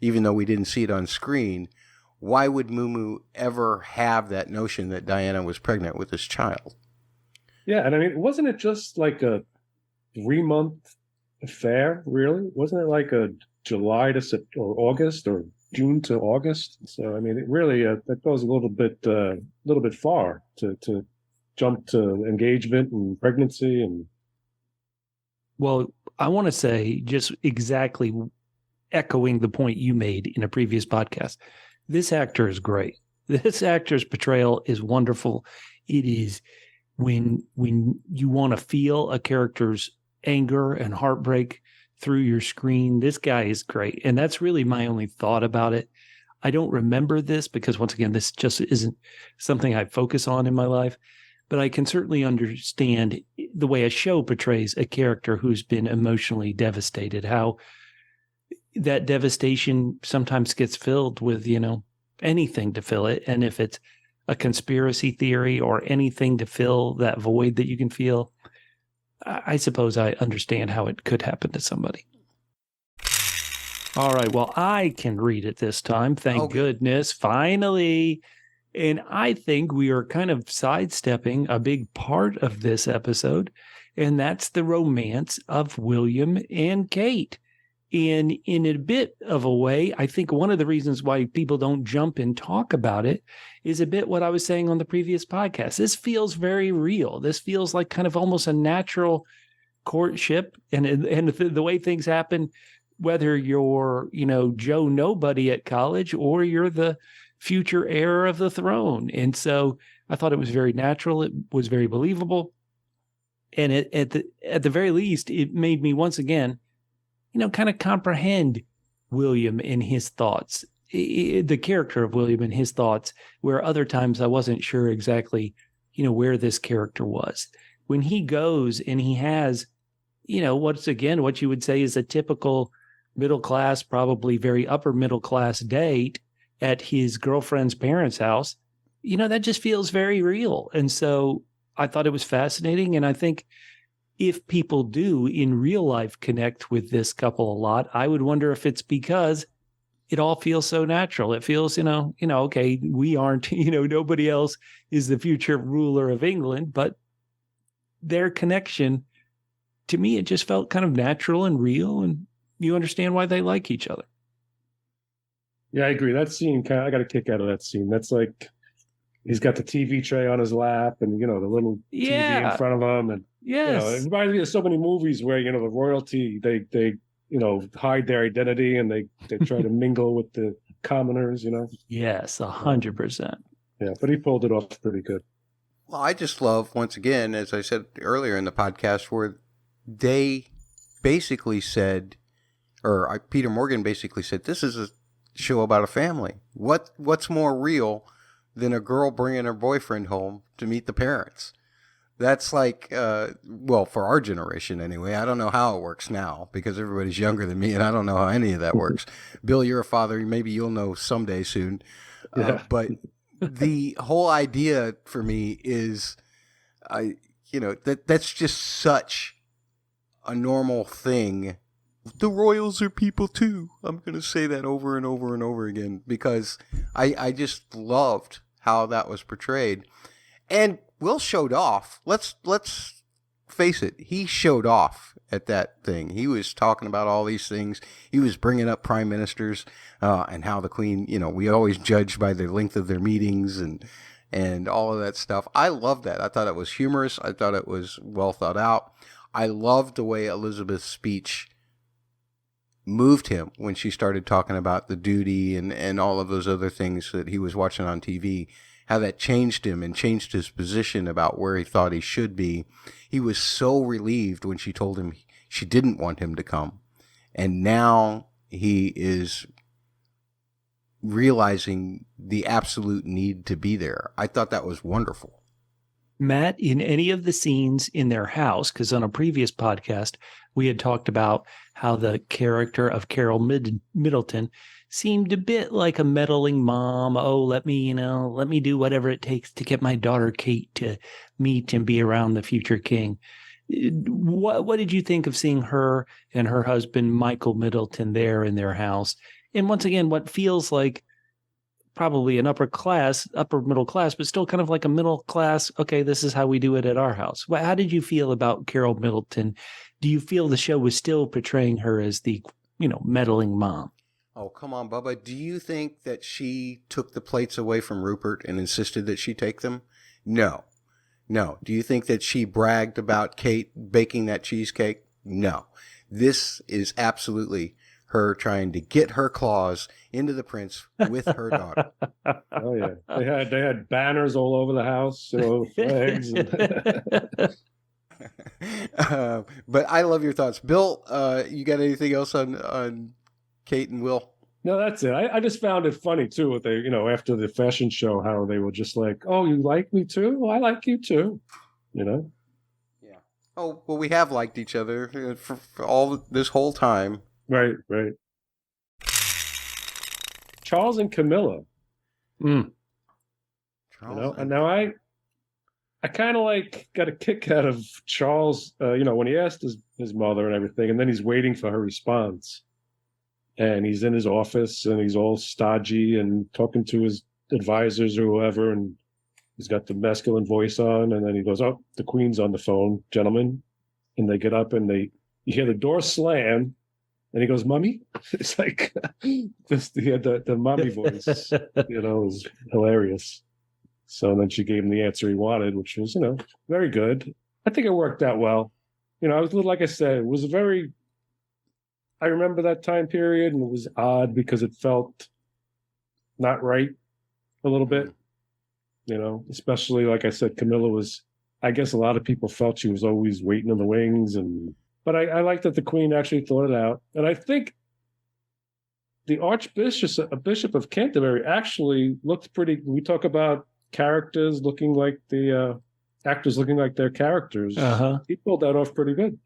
even though we didn't see it on screen, why would Moo Moo ever have that notion that Diana was pregnant with this child? Yeah, and I mean, wasn't it just like a 3-month affair, really. Wasn't it like a July to or August or June to August? So I mean, it really that goes a little bit far to jump to engagement and pregnancy and. Well, I want to say just exactly echoing the point you made in a previous podcast. This actor is great. This actor's portrayal is wonderful. It is when you want to feel a character's anger and heartbreak through your screen. This guy is great. And that's really my only thought about it. I don't remember this because, once again, this just isn't something I focus on in my life. But I can certainly understand the way a show portrays a character who's been emotionally devastated, how that devastation sometimes gets filled with, anything to fill it. And if it's a conspiracy theory or anything to fill that void that you can feel, I suppose I understand how it could happen to somebody. All right. Well, I can read it this time. Thank goodness. Finally. And I think we are kind of sidestepping a big part of this episode, and that's the romance of William and Kate. And in a bit of a way, I think one of the reasons why people don't jump and talk about it is a bit what I was saying on the previous podcast. This feels very real. This feels like kind of almost a natural courtship, and the way things happen, whether you're, Joe Nobody at college or you're the future heir of the throne. And so I thought it was very natural. It was very believable. And at the very least, it made me once again, kind of comprehend William and his thoughts, the character of William and his thoughts, where other times I wasn't sure exactly, where this character was. When he goes and he has, what you would say is a typical middle class, probably very upper middle class date at his girlfriend's parents' house, that just feels very real. And so I thought it was fascinating. And I think if people do in real life connect with this couple a lot, I would wonder if it's because it all feels so natural. It feels, okay, we aren't, nobody else is the future ruler of England, but their connection, to me, it just felt kind of natural and real. And you understand why they like each other. Yeah, I agree. That scene, I got a kick out of that scene. That's like, he's got the TV tray on his lap and, the little TV in front of him. And, it reminds me of so many movies where, the royalty, they hide their identity and they try to mingle with the commoners, Yes, 100%. Yeah, but he pulled it off pretty good. Well, I just love, once again, as I said earlier in the podcast, where they basically said, or Peter Morgan basically said, this is a show about a family. What's more real than a girl bringing her boyfriend home to meet the parents? That's like, for our generation anyway. I don't know how it works now because everybody's younger than me, and I don't know how any of that works. Bill, you're a father. Maybe you'll know someday soon. But the whole idea for me is, that's just such a normal thing. The royals are people too. I'm going to say that over and over and over again because I just loved how that was portrayed. And Will showed off. Let's face it. He showed off at that thing. He was talking about all these things. He was bringing up prime ministers and how the Queen, we always judge by the length of their meetings and all of that stuff. I loved that. I thought it was humorous. I thought it was well thought out. I loved the way Elizabeth's speech moved him when she started talking about the duty and all of those other things that he was watching on TV, how that changed him and changed his position about where he thought he should be. He was so relieved when she told him she didn't want him to come. And now he is realizing the absolute need to be there. I thought that was wonderful. Matt, in any of the scenes in their house, because on a previous podcast, we had talked about how the character of Carol Middleton seemed a bit like a meddling mom. Oh, let me do whatever it takes to get my daughter Kate to meet and be around the future king. What did you think of seeing her and her husband, Michael Middleton, there in their house? And once again, what feels like probably an upper middle class, but still kind of like a middle class. Okay, this is how we do it at our house. Well, how did you feel about Carol Middleton? Do you feel the show was still portraying her as the, meddling mom? Oh, come on, Bubba. Do you think that she took the plates away from Rupert and insisted that she take them? No. No. Do you think that she bragged about Kate baking that cheesecake? No. This is absolutely her trying to get her claws into the prince with her daughter. Oh yeah, they had banners all over the house, flags. But I love your thoughts, Bill. You got anything else on Kate and Will? No, that's it. I just found it funny too. What they, after the fashion show, how they were just like, "Oh, you like me too? Well, I like you too," Yeah. Oh well, we have liked each other for all this whole time. Right. Charles and Camilla. Charles And now I kind of got a kick out of Charles, when he asked his mother and everything, and then he's waiting for her response. And he's in his office and he's all stodgy and talking to his advisors or whoever, and he's got the masculine voice on, and then he goes, "Oh, the queen's on the phone, gentlemen." And they get up and you hear the door slam. And he goes, "Mummy?" It's like this. He had the mommy voice, was hilarious. So then she gave him the answer he wanted, which was, very good. I think it worked out well. I was like I said, it was I remember that time period, and it was odd because it felt not right a little bit. Especially like I said, Camilla was. I guess a lot of people felt she was always waiting in the wings But I like that the queen actually thought it out. And I think the Bishop of Canterbury actually looked pretty. We talk about characters looking like the actors looking like their characters. Uh-huh. He pulled that off pretty good.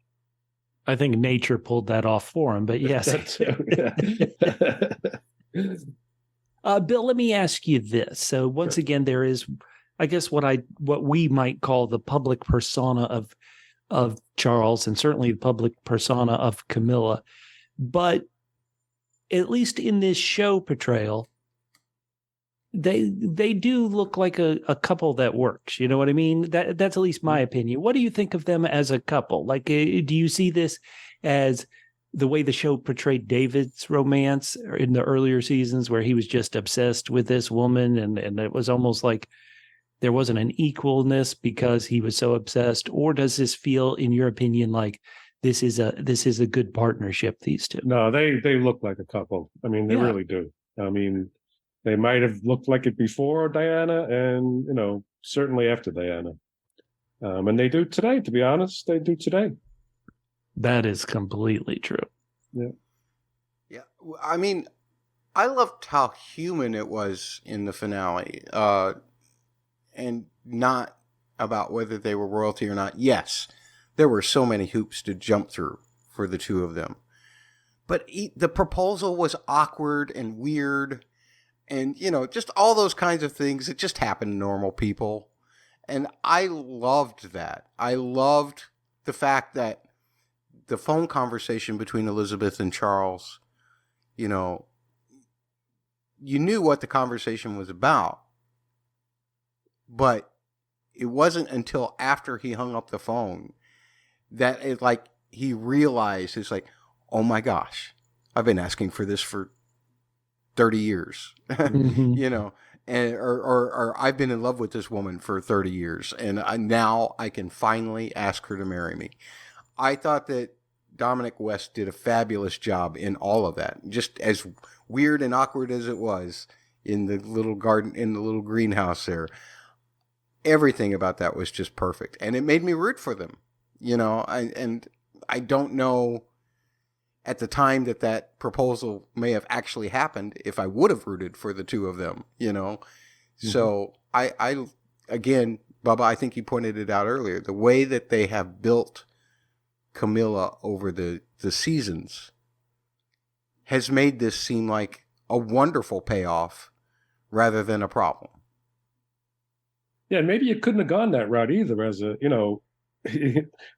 I think nature pulled that off for him, but yes. Bill, let me ask you this. So once again, there is, I guess, what we might call the public persona of Charles, and certainly the public persona of Camilla. But at least in this show portrayal, they do look like a couple that works. You know what I mean? That's at least my opinion. What do you think of them as a couple? Like, do you see this as the way the show portrayed David's romance in the earlier seasons, where he was just obsessed with this woman, and it was almost like there wasn't an equalness because he was so obsessed? Or does this feel, in your opinion, like this is a good partnership, these two? No, they look like a couple. I mean, they really do. I mean, they might have looked like it before Diana, and certainly after Diana. And they do today. To be honest, they do today. That is completely true. Yeah. Yeah. I mean, I loved how human it was in the finale. And not about whether they were royalty or not. Yes, there were so many hoops to jump through for the two of them. But the proposal was awkward and weird and, just all those kinds of things that just happen to normal people. And I loved that. I loved the fact that the phone conversation between Elizabeth and Charles, you knew what the conversation was about. But it wasn't until after he hung up the phone that he realized, it's like, oh my gosh, I've been asking for this for 30 years, Mm-hmm. or I've been in love with this woman for 30 years, and now I can finally ask her to marry me. I thought that Dominic West did a fabulous job in all of that, just as weird and awkward as it was in the little garden, in the little greenhouse there. Everything about that was just perfect, and it made me root for them. I don't know at the time that proposal may have actually happened if I would have rooted for the two of them. Mm-hmm. So I again, Bubba, I think you pointed it out earlier. The way that they have built Camilla over the seasons has made this seem like a wonderful payoff rather than a problem. Yeah, maybe you couldn't have gone that route either as a,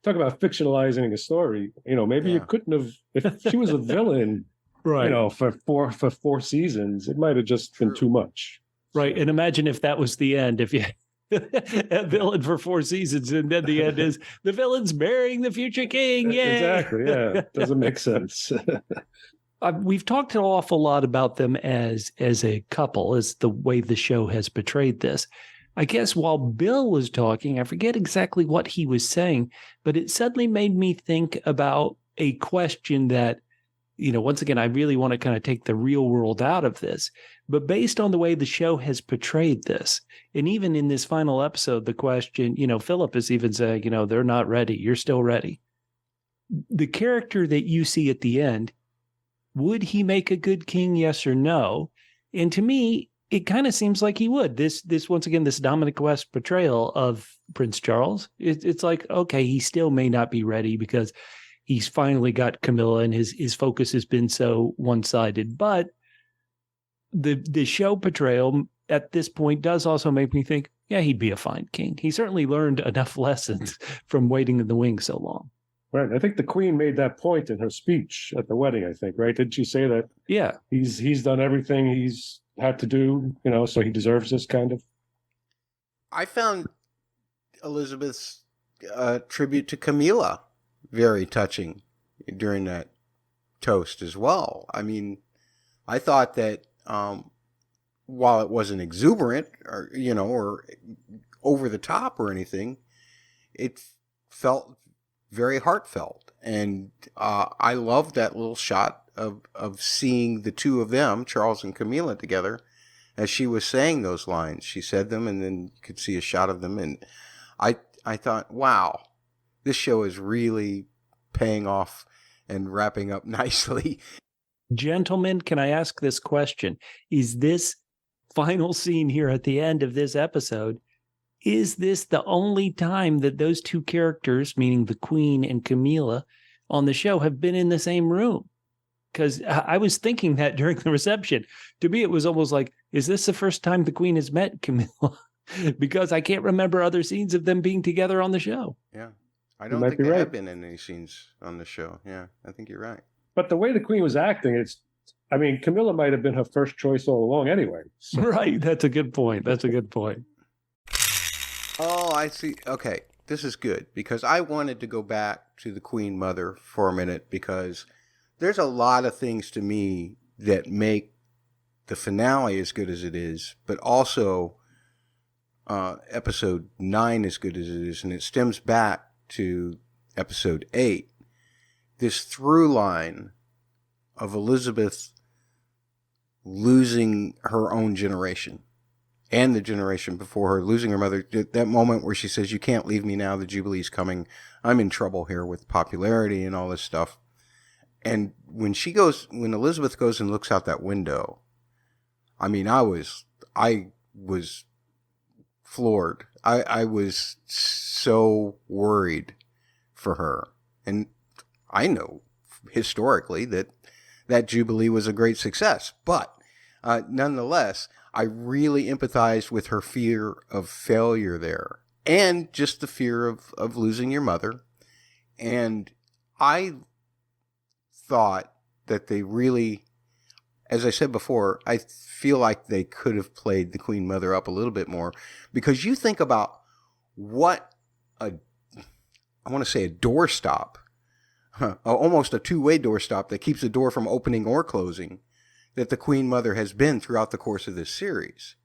talk about fictionalizing a story. Maybe you couldn't have, if she was a villain, Right. For four seasons, it might have just been too much. Right. And imagine if that was the end, if you a villain for 4 seasons, and then the end is the villain's marrying the future king. Yay! Exactly. Yeah. Doesn't make sense. We've talked an awful lot about them as a couple, as the way the show has portrayed this. I guess while Bill was talking, I forget exactly what he was saying, but it suddenly made me think about a question that, once again, I really want to kind of take the real world out of this. But based on the way the show has portrayed this, and even in this final episode, the question, Philip is even saying, they're not ready. You're still ready. The character that you see at the end, would he make a good king? Yes or no? And to me, it kind of seems like he would. This once again, this Dominic West portrayal of Prince Charles, it's like, okay, he still may not be ready because he's finally got Camilla and his focus has been so one-sided. But the show portrayal at this point does also make me think, yeah, he'd be a fine king. He certainly learned enough lessons from waiting in the wings so long. Right. I think the Queen made that point in her speech at the wedding, I think, right? Didn't she say that? Yeah. He's done everything he's had to do, so he deserves this kind of. I found Elizabeth's tribute to Camila very touching during that toast as well. I mean, I thought that while it wasn't exuberant or over the top or anything, it felt very heartfelt. And I loved that little shot of seeing the two of them, Charles and Camila, together as she was saying those lines. She said them, and then you could see a shot of them. And I thought, wow, this show is really paying off and wrapping up nicely. Gentlemen, can I ask this question? Is this final scene here at the end of this episode, is this the only time that those two characters, meaning the Queen and Camila, on the show have been in the same room? Because I was thinking that during the reception. To me, it was almost like, is this the first time the Queen has met Camila? Because I can't remember other scenes of them being together on the show. Yeah. I don't think they have been in any scenes on the show. Yeah, I think you're right. But the way the Queen was acting, Camilla might have been her first choice all along anyway. So. Right. That's a good point. Oh, I see. Okay. This is good because I wanted to go back to the Queen Mother for a minute because there's a lot of things to me that make the finale as good as it is, but also episode 9 as good as it is, and it stems back to episode 8. This through line of Elizabeth losing her own generation and the generation before her, losing her mother, that moment where she says, "You can't leave me now, the Jubilee's coming. I'm in trouble here with popularity and all this stuff." And when Elizabeth goes and looks out that window, I mean, I was floored. I was so worried for her. And I know historically that Jubilee was a great success, but nonetheless, I really empathized with her fear of failure there and just the fear of losing your mother. And I thought that they really, as I said before, I feel like they could have played the Queen Mother up a little bit more, because you think about what I want to say a doorstop, almost a two-way doorstop that keeps the door from opening or closing, that the Queen Mother has been throughout the course of this series.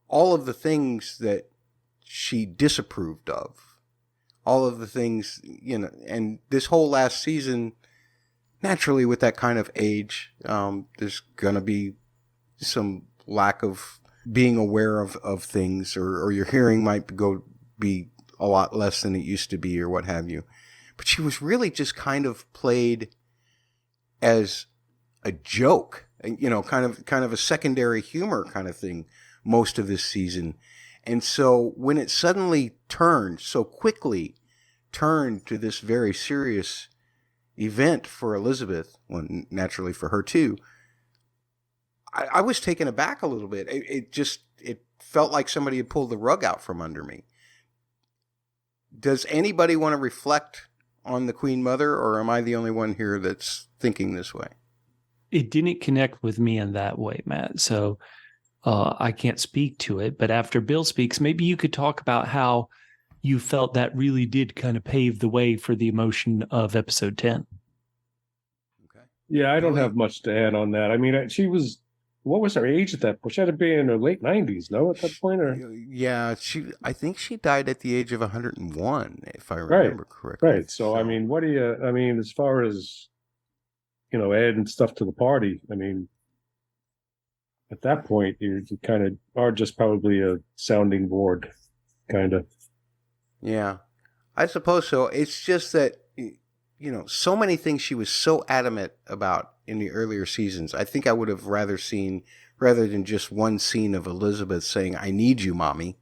All of the things that she disapproved of, all of the things, and this whole last season, naturally with that kind of age, there's going to be some lack of being aware of things, or your hearing might be a lot less than it used to be, or what have you. But she was really just kind of played as a joke, kind of a secondary humor kind of thing most of this season. And so when it suddenly so quickly turned to this very serious event for Elizabeth, well, naturally for her too, I was taken aback a little bit. It felt like somebody had pulled the rug out from under me. Does anybody want to reflect on the Queen Mother, or am I the only one here that's thinking this way? it didn't connect with me in that way, Matt. So I can't speak to it. But after Bill speaks, maybe you could talk about how you felt that really did kind of pave the way for the emotion of episode 10. Okay. Yeah, I don't have much to add on that. I mean, she was, what was her age at that point? She had to be in her late 90s, no, at that point? Or? Yeah, I think she died at the age of 101, if I remember correctly. Right. So, I mean, as far as, adding stuff to the party, I mean, at that point, you kind of are just probably a sounding board, kind of. Yeah, I suppose so. It's just that, so many things she was so adamant about in the earlier seasons. I think I would have rather than just one scene of Elizabeth saying, "I need you, mommy."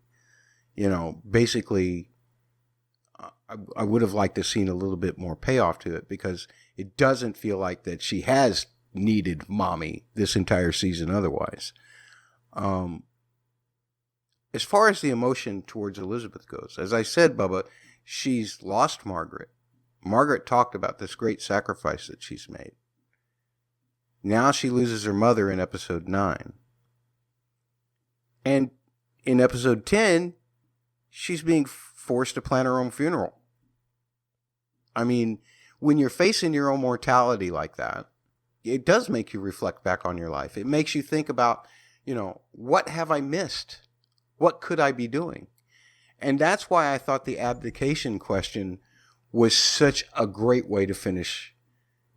Basically, I would have liked to seen a little bit more payoff to it, because it doesn't feel like that she has needed mommy this entire season otherwise. As far as the emotion towards Elizabeth goes, as I said, Bubba, she's lost Margaret. Margaret talked about this great sacrifice that she's made. Now she loses her mother in episode 9. And in episode 10, she's being forced to plan her own funeral. I mean, when you're facing your own mortality like that, it does make you reflect back on your life. It makes you think about, what have I missed? What could I be doing? And that's why I thought the abdication question was such a great way to finish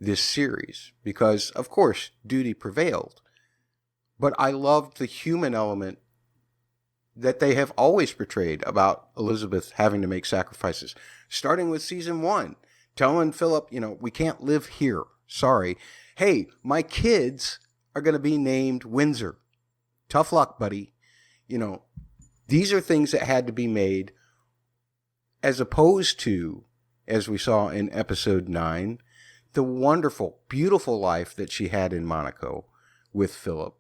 this series. Because, of course, duty prevailed. But I loved the human element that they have always portrayed about Elizabeth having to make sacrifices. Starting with season 1, telling Philip, we can't live here. Sorry. Hey, my kids are going to be named Windsor. Tough luck, buddy. These are things that had to be made, as opposed to, as we saw in episode 9, the wonderful, beautiful life that she had in Monaco with Philip,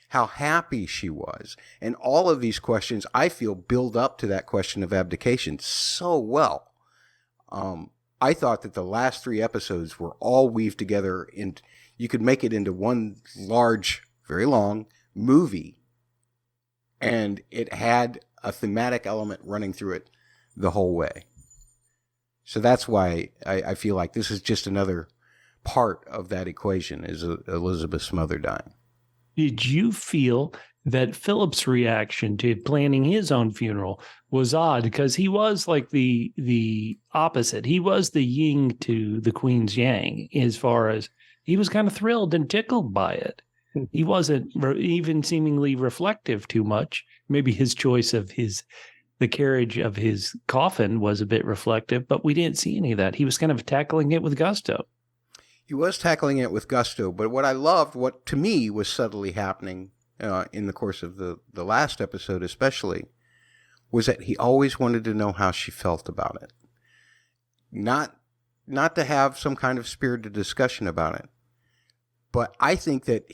how happy she was. And all of these questions, I feel, build up to that question of abdication so well. I thought that the last 3 episodes were all weaved together, and you could make it into one large, very long movie. And it had a thematic element running through it the whole way. So that's why I feel like this is just another part of that equation, is Elizabeth's mother dying. Did you feel that Philip's reaction to planning his own funeral was odd? Because he was like the opposite. He was the yin to the Queen's yang, as far as he was kind of thrilled and tickled by it. He wasn't even seemingly reflective too much. Maybe his choice of the carriage of his coffin was a bit reflective, but we didn't see any of that. He was kind of tackling it with gusto. He was tackling it with gusto, but what I loved, what to me was subtly happening in the course of the last episode especially, was that he always wanted to know how she felt about it. Not to have some kind of spirited discussion about it. But I think that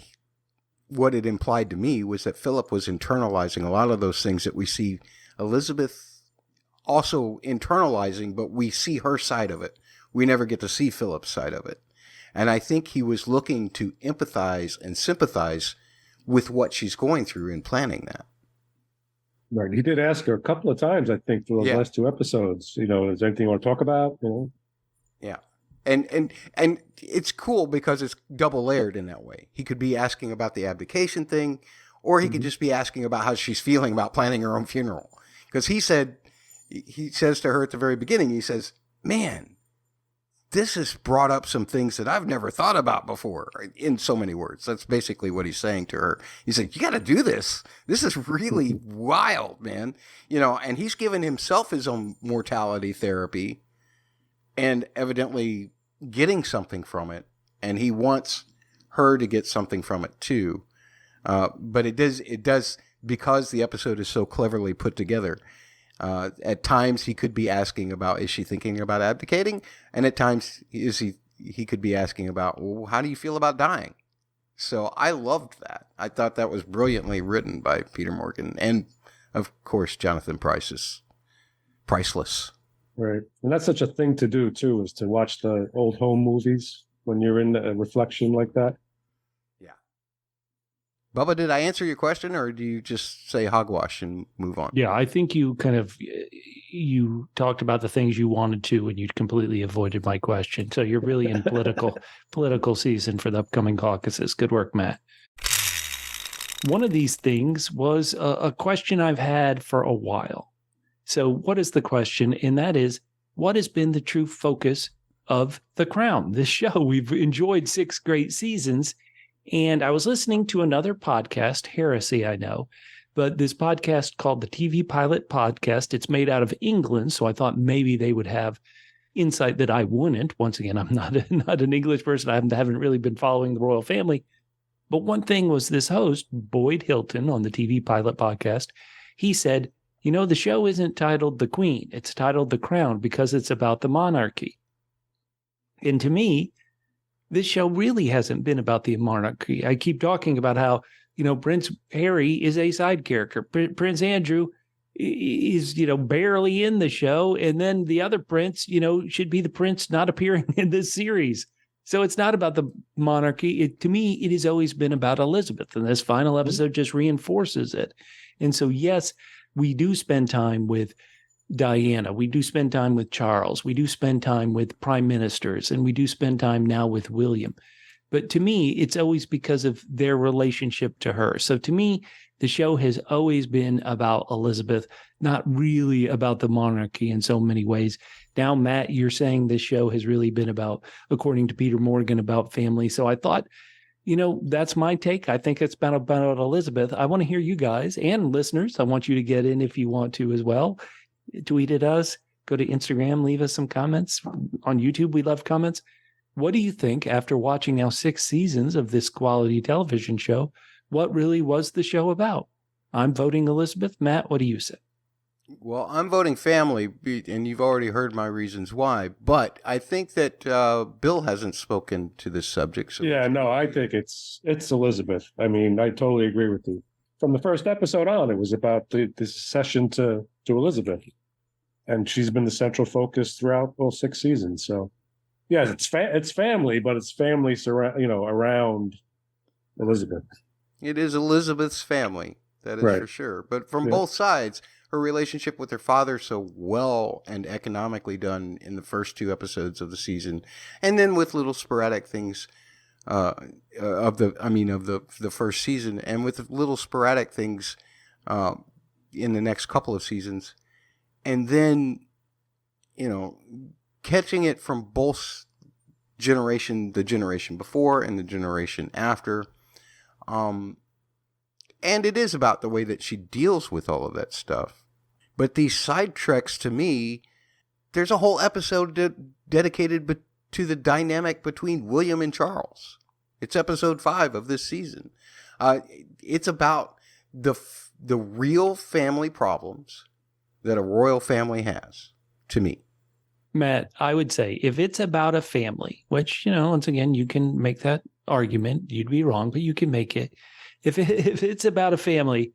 what it implied to me was that Philip was internalizing a lot of those things that we see Elizabeth also internalizing, but we see her side of it. We never get to see Philip's side of it. And I think he was looking to empathize and sympathize with what she's going through in planning that. Right. He did ask her a couple of times, I think, for those last 2 episodes. Is there anything you want to talk about? Yeah. And it's cool because it's double layered in that way. He could be asking about the abdication thing, or he could just be asking about how she's feeling about planning her own funeral. Because he says to her at the very beginning, he says, "Man, this has brought up some things that I've never thought about before," in so many words. That's basically what he's saying to her. He said, "You got to do this. This is really wild, man." And he's given himself his own mortality therapy and evidently getting something from it. And he wants her to get something from it too. But it does, because the episode is so cleverly put together. At times he could be asking about, is she thinking about abdicating? And at times he could be asking about, well, how do you feel about dying? So I loved that. I thought that was brilliantly written by Peter Morgan. And of course, Jonathan Pryce is priceless. Right. And that's such a thing to do too, is to watch the old home movies when you're in a reflection like that. Bubba, did I answer your question, or do you just say hogwash and move on? Yeah, I think you you talked about the things you wanted to, and you completely avoided my question. So you're really in political season for the upcoming caucuses. Good work, Matt. One of these things was a question I've had for a while. So what is the question? And that is, what has been the true focus of The Crown? This show, we've enjoyed 6 great seasons. And I was listening to another podcast, heresy, I know, but this podcast called the TV Pilot Podcast. It's made out of England, so I thought maybe they would have insight that I wouldn't. Once again, I'm not an English person. I haven't really been following the royal family. But one thing was this host, Boyd Hilton, on the TV Pilot Podcast, he said, you know, the show isn't titled The Queen. It's titled The Crown because it's about the monarchy. And to me, this show really hasn't been about the monarchy. I keep talking about how, you know, Prince Harry is a side character. Prince Andrew is, you know, barely in the show. And then the other prince, you know, should be the prince not appearing in this series. So it's not about the monarchy. To me, it has always been about Elizabeth. And this final episode just reinforces it. And so, yes, we do spend time with Diana. We do spend time with Charles. We do spend time with prime ministers. And we do spend time now with William. But to me, it's always because of their relationship to her. So to me, the show has always been about Elizabeth, not really about the monarchy in so many ways. Now, Matt, you're saying this show has really been about, according to Peter Morgan, about family. So I thought, you know, that's my take. I think it's been about Elizabeth. I want to hear you guys and listeners. I want you to get in if you want to as well. Tweet at us, go to Instagram, leave us some comments. On YouTube, we love comments. What do you think after watching now 6 seasons of this quality television show? What really was the show about? I'm voting Elizabeth. Matt, what do you say? Well, I'm voting family, and you've already heard my reasons why. But I think that Bill hasn't spoken to this subject. So Yeah, no, I think it's Elizabeth. I mean, I totally agree with you. From the first episode on, it was about the succession to Elizabeth, and she's been the central focus throughout all 6 seasons. So, yeah, it's family, but it's family around Elizabeth. It is Elizabeth's family, that is Right. for sure. But from both sides, her relationship with her father so well and economically done in the first 2 episodes of the season, and then with little sporadic things of the first season, and with little sporadic things in the next couple of seasons, and then, you know, catching it from both the generation before and the generation after. And it is about the way that she deals with all of that stuff. But these side treks, to me, there's a whole episode dedicated to the dynamic between William and Charles. It's episode 5 of this season. It's about the real family problems that a royal family has, to me. Matt, I would say if it's about a family, which, you know, once again, you can make that argument. You'd be wrong, but you can make it. If it's about a family,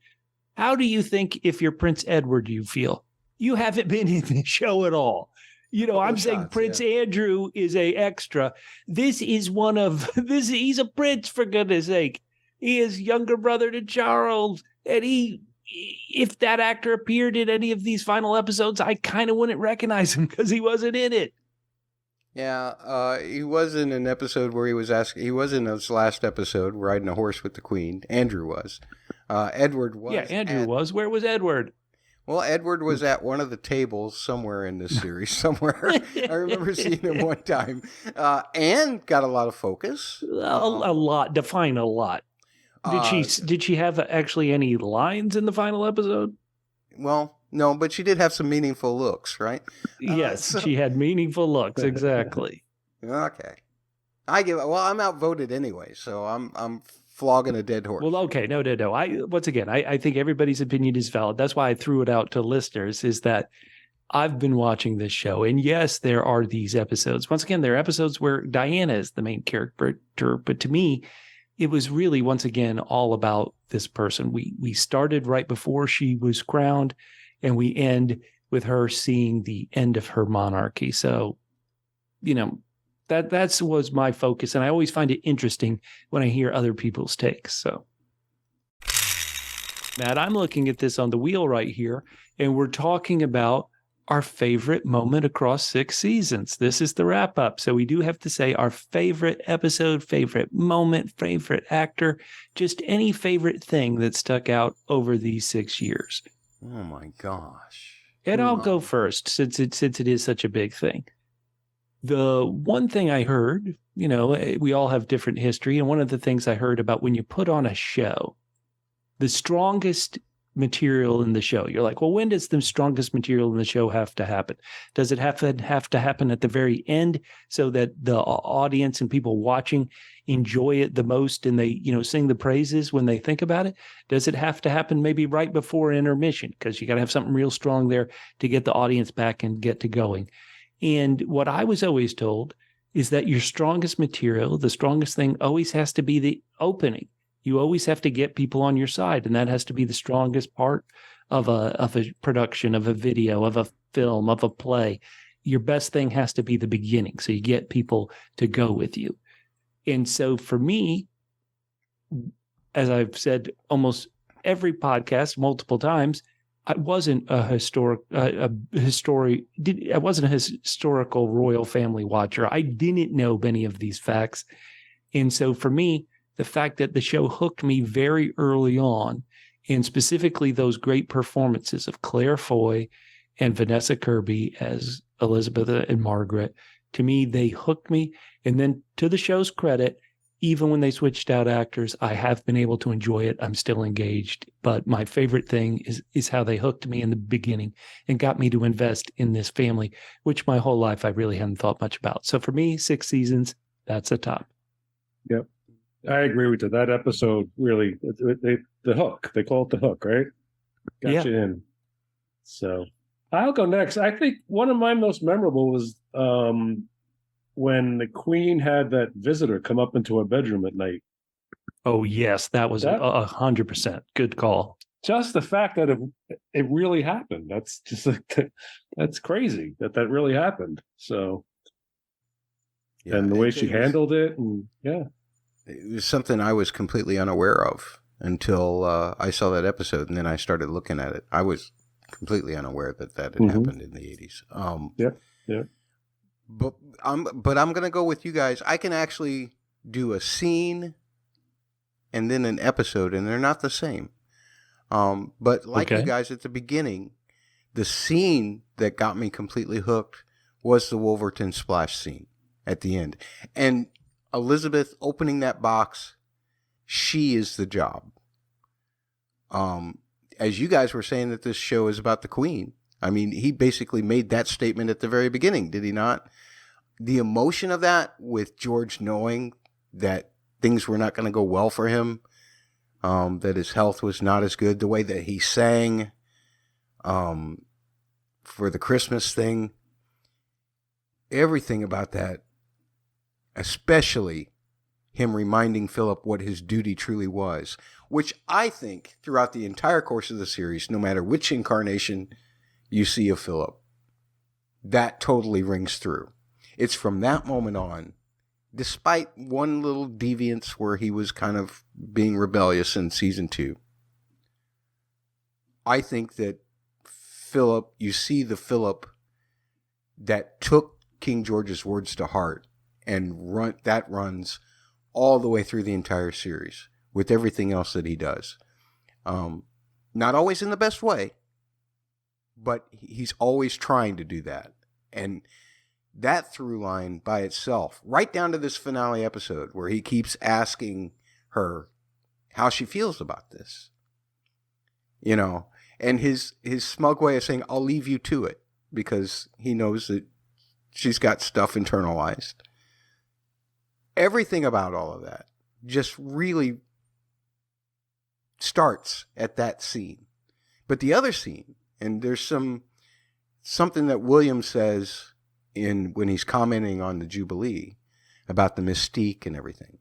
how do you think if you're Prince Edward you feel? You haven't been in the show at all. You know, I'm saying Prince Andrew is a extra. This is he's a prince, for goodness sake. He is younger brother to Charles. And if that actor appeared in any of these final episodes, I kind of wouldn't recognize him because he wasn't in it. Yeah, he was in an episode where he was in his last episode, riding a horse with the Queen. Andrew was. Edward was. Yeah, Andrew was. Where was Edward? Well, Edward was at one of the tables somewhere in this series, somewhere. I remember seeing him one time. And got a lot of focus. A lot. Define a lot. Did she have actually any lines in the final episode? Well, no, but she did have some meaningful looks, right? Yes, she had meaningful looks, exactly. Okay. I'm outvoted anyway, so I'm flogging a dead horse. Well, okay, no. I think everybody's opinion is valid. That's why I threw it out to listeners, is that I've been watching this show, and yes, there are these episodes. Once again, there are episodes where Diana is the main character, but to me, it was really, once again, all about this person. We started right before she was crowned, and we end with her seeing the end of her monarchy. So, you know, that was my focus, and I always find it interesting when I hear other people's takes. So, Matt, I'm looking at this on the wheel right here, and we're talking about our favorite moment across 6 seasons. This is the wrap up. So we do have to say our favorite episode, favorite moment, favorite actor, just any favorite thing that stuck out over these 6 years. Oh my gosh. And I'll go first since it is such a big thing. The one thing I heard, we all have different history. And one of the things I heard about when you put on a show, the strongest material in the show, you're like, well, when does the strongest material in the show have to happen? Does it have to happen at the very end so that the audience and people watching enjoy it the most and they, sing the praises when they think about it? Does it have to happen maybe right before intermission? Because you got to have something real strong there to get the audience back and get to going. And what I was always told is that your strongest material, the strongest thing always has to be the opening. You always have to get people on your side, and that has to be the strongest part of a production, of a video, of a film, of a play. Your best thing has to be the beginning, so you get people to go with you. And so for me, as I've said almost every podcast multiple times, I wasn't a historical royal family watcher. I didn't know many of these facts. And so for me, the fact that the show hooked me very early on, and specifically those great performances of Claire Foy and Vanessa Kirby as Elizabeth and Margaret, to me, they hooked me. And then to the show's credit, even when they switched out actors, I have been able to enjoy it. I'm still engaged. But my favorite thing is how they hooked me in the beginning and got me to invest in this family, which my whole life I really hadn't thought much about. So for me, 6 seasons, that's a top. Yep. I agree with you. That episode really, the hook, they call it the hook, right? Got you in. So I'll go next. I think one of my most memorable was when the Queen had that visitor come up into her bedroom at night. Oh, yes. That was 100%. Good call. Just the fact that it really happened. That's just that's crazy that really happened. So, yeah, and the way she handled it, and it was something I was completely unaware of until I saw that episode, and then I started looking at it. I was completely unaware that had happened in the 80s. Yeah. But I'm going to go with you guys. I can actually do a scene and then an episode, and they're not the same. But like you guys at the beginning, the scene that got me completely hooked was the Wolverton splash scene at the end. And Elizabeth opening that box, she is the job. As you guys were saying that this show is about the Queen, I mean, he basically made that statement at the very beginning, did he not? The emotion of that, with George knowing that things were not going to go well for him, that his health was not as good, the way that he sang for the Christmas thing, everything about that, especially him reminding Philip what his duty truly was, which I think throughout the entire course of the series, no matter which incarnation you see of Philip, that totally rings through. It's from that moment on, despite one little deviance where he was kind of being rebellious in season 2, I think that Philip, you see the Philip that took King George's words to heart, and runs all the way through the entire series with everything else that he does. Not always in the best way, but he's always trying to do that. And that through line by itself, right down to this finale episode where he keeps asking her how she feels about this, and his smug way of saying, I'll leave you to it, because he knows that she's got stuff internalized. Everything about all of that just really starts at that scene. But the other scene, and there's something that William says when he's commenting on the Jubilee about the mystique and everything.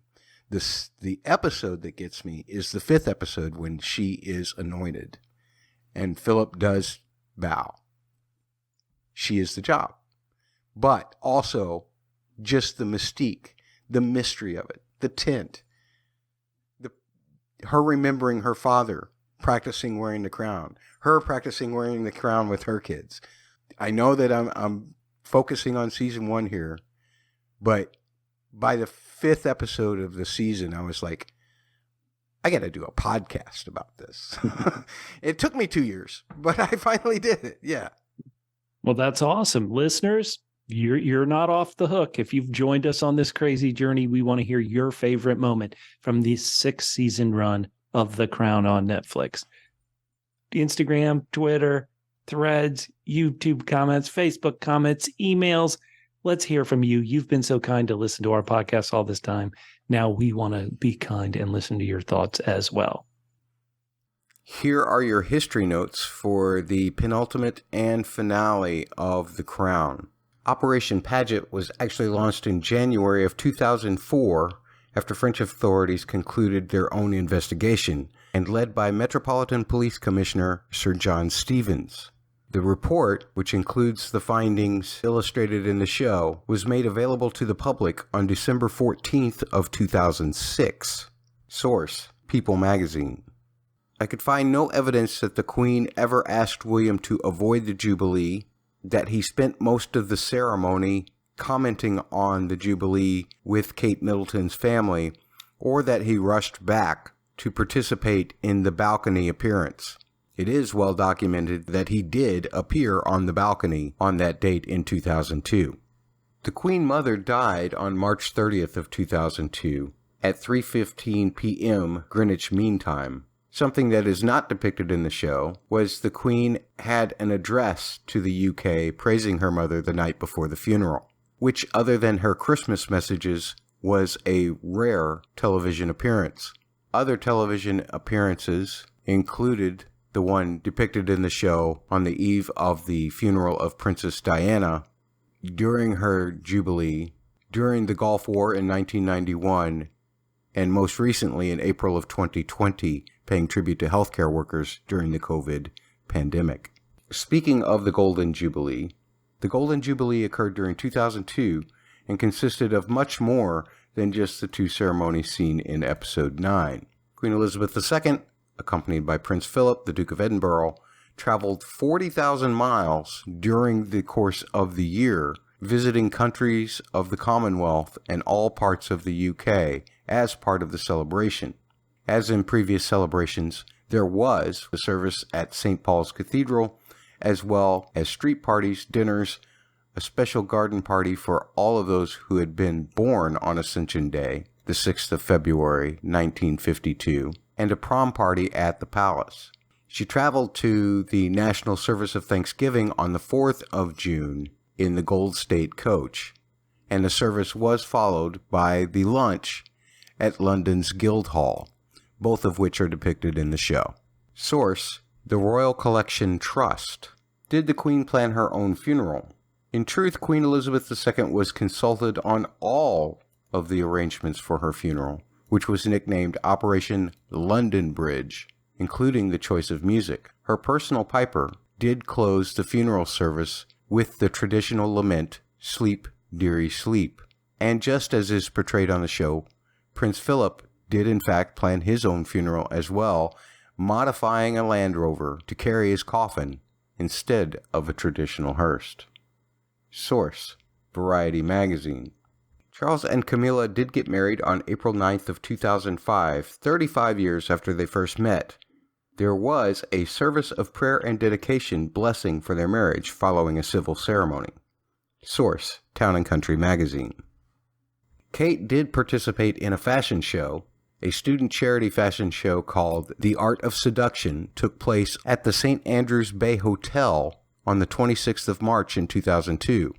The episode that gets me is the 5th episode when she is anointed and Philip does bow. She is the job. But also just the mystique, the mystery of it, the tint, her remembering her father practicing wearing the crown, her practicing wearing the crown with her kids. I know that I'm focusing on season 1 here, but by the 5th episode of the season, I was like, I got to do a podcast about this. It took me 2 years, but I finally did it. Yeah. Well, that's awesome. Listeners, you're not off the hook. If you've joined us on this crazy journey, we want to hear your favorite moment from the 6-season run of The Crown on Netflix. Instagram, Twitter, Threads, YouTube comments, Facebook comments, emails. Let's hear from you. You've been so kind to listen to our podcast all this time. Now we want to be kind and listen to your thoughts as well. Here are your history notes for the penultimate and finale of The Crown. Operation Paget was actually launched in January of 2004 after French authorities concluded their own investigation and led by Metropolitan Police Commissioner Sir John Stevens. The report, which includes the findings illustrated in the show, was made available to the public on December 14th of 2006. Source: People magazine. I could find no evidence that the Queen ever asked William to avoid the Jubilee, that he spent most of the ceremony commenting on the Jubilee with Kate Middleton's family, or that he rushed back to participate in the balcony appearance. It is well documented that he did appear on the balcony on that date in 2002. The Queen Mother died on March 30th of 2002 at 3:15 p.m. Greenwich Mean Time. Something that is not depicted in the show was the Queen had an address to the UK praising her mother the night before the funeral, which, other than her Christmas messages, was a rare television appearance. Other television appearances included the one depicted in the show on the eve of the funeral of Princess Diana, during her Jubilee, during the Gulf War in 1991, and most recently in April of 2020, paying tribute to healthcare workers during the COVID pandemic. Speaking of the Golden Jubilee occurred during 2002 and consisted of much more than just the 2 ceremonies seen in episode 9. Queen Elizabeth II, accompanied by Prince Philip, the Duke of Edinburgh, traveled 40,000 miles during the course of the year, visiting countries of the Commonwealth and all parts of the UK as part of the celebration. As in previous celebrations, there was a service at St. Paul's Cathedral, as well as street parties, dinners, a special garden party for all of those who had been born on Ascension Day, the 6th of February, 1952, and a prom party at the palace. She traveled to the National Service of Thanksgiving on the 4th of June in the Gold State coach, and the service was followed by the lunch at London's Guildhall, both of which are depicted in the show. Source: The Royal Collection Trust. Did the Queen plan her own funeral? In truth, Queen Elizabeth II was consulted on all of the arrangements for her funeral, which was nicknamed Operation London Bridge, including the choice of music. Her personal piper did close the funeral service with the traditional lament, "Sleep, Dearie, Sleep." And just as is portrayed on the show, Prince Philip did in fact plan his own funeral as well, modifying a Land Rover to carry his coffin instead of a traditional hearse. Source: Variety magazine. Charles and Camilla did get married on April 9th of 2005, 35 years after they first met. There was a service of prayer and dedication blessing for their marriage following a civil ceremony. Source: Town and Country magazine. Kate did participate in a fashion show. A student charity fashion show called The Art of Seduction took place at the St. Andrews Bay Hotel on the 26th of March in 2002.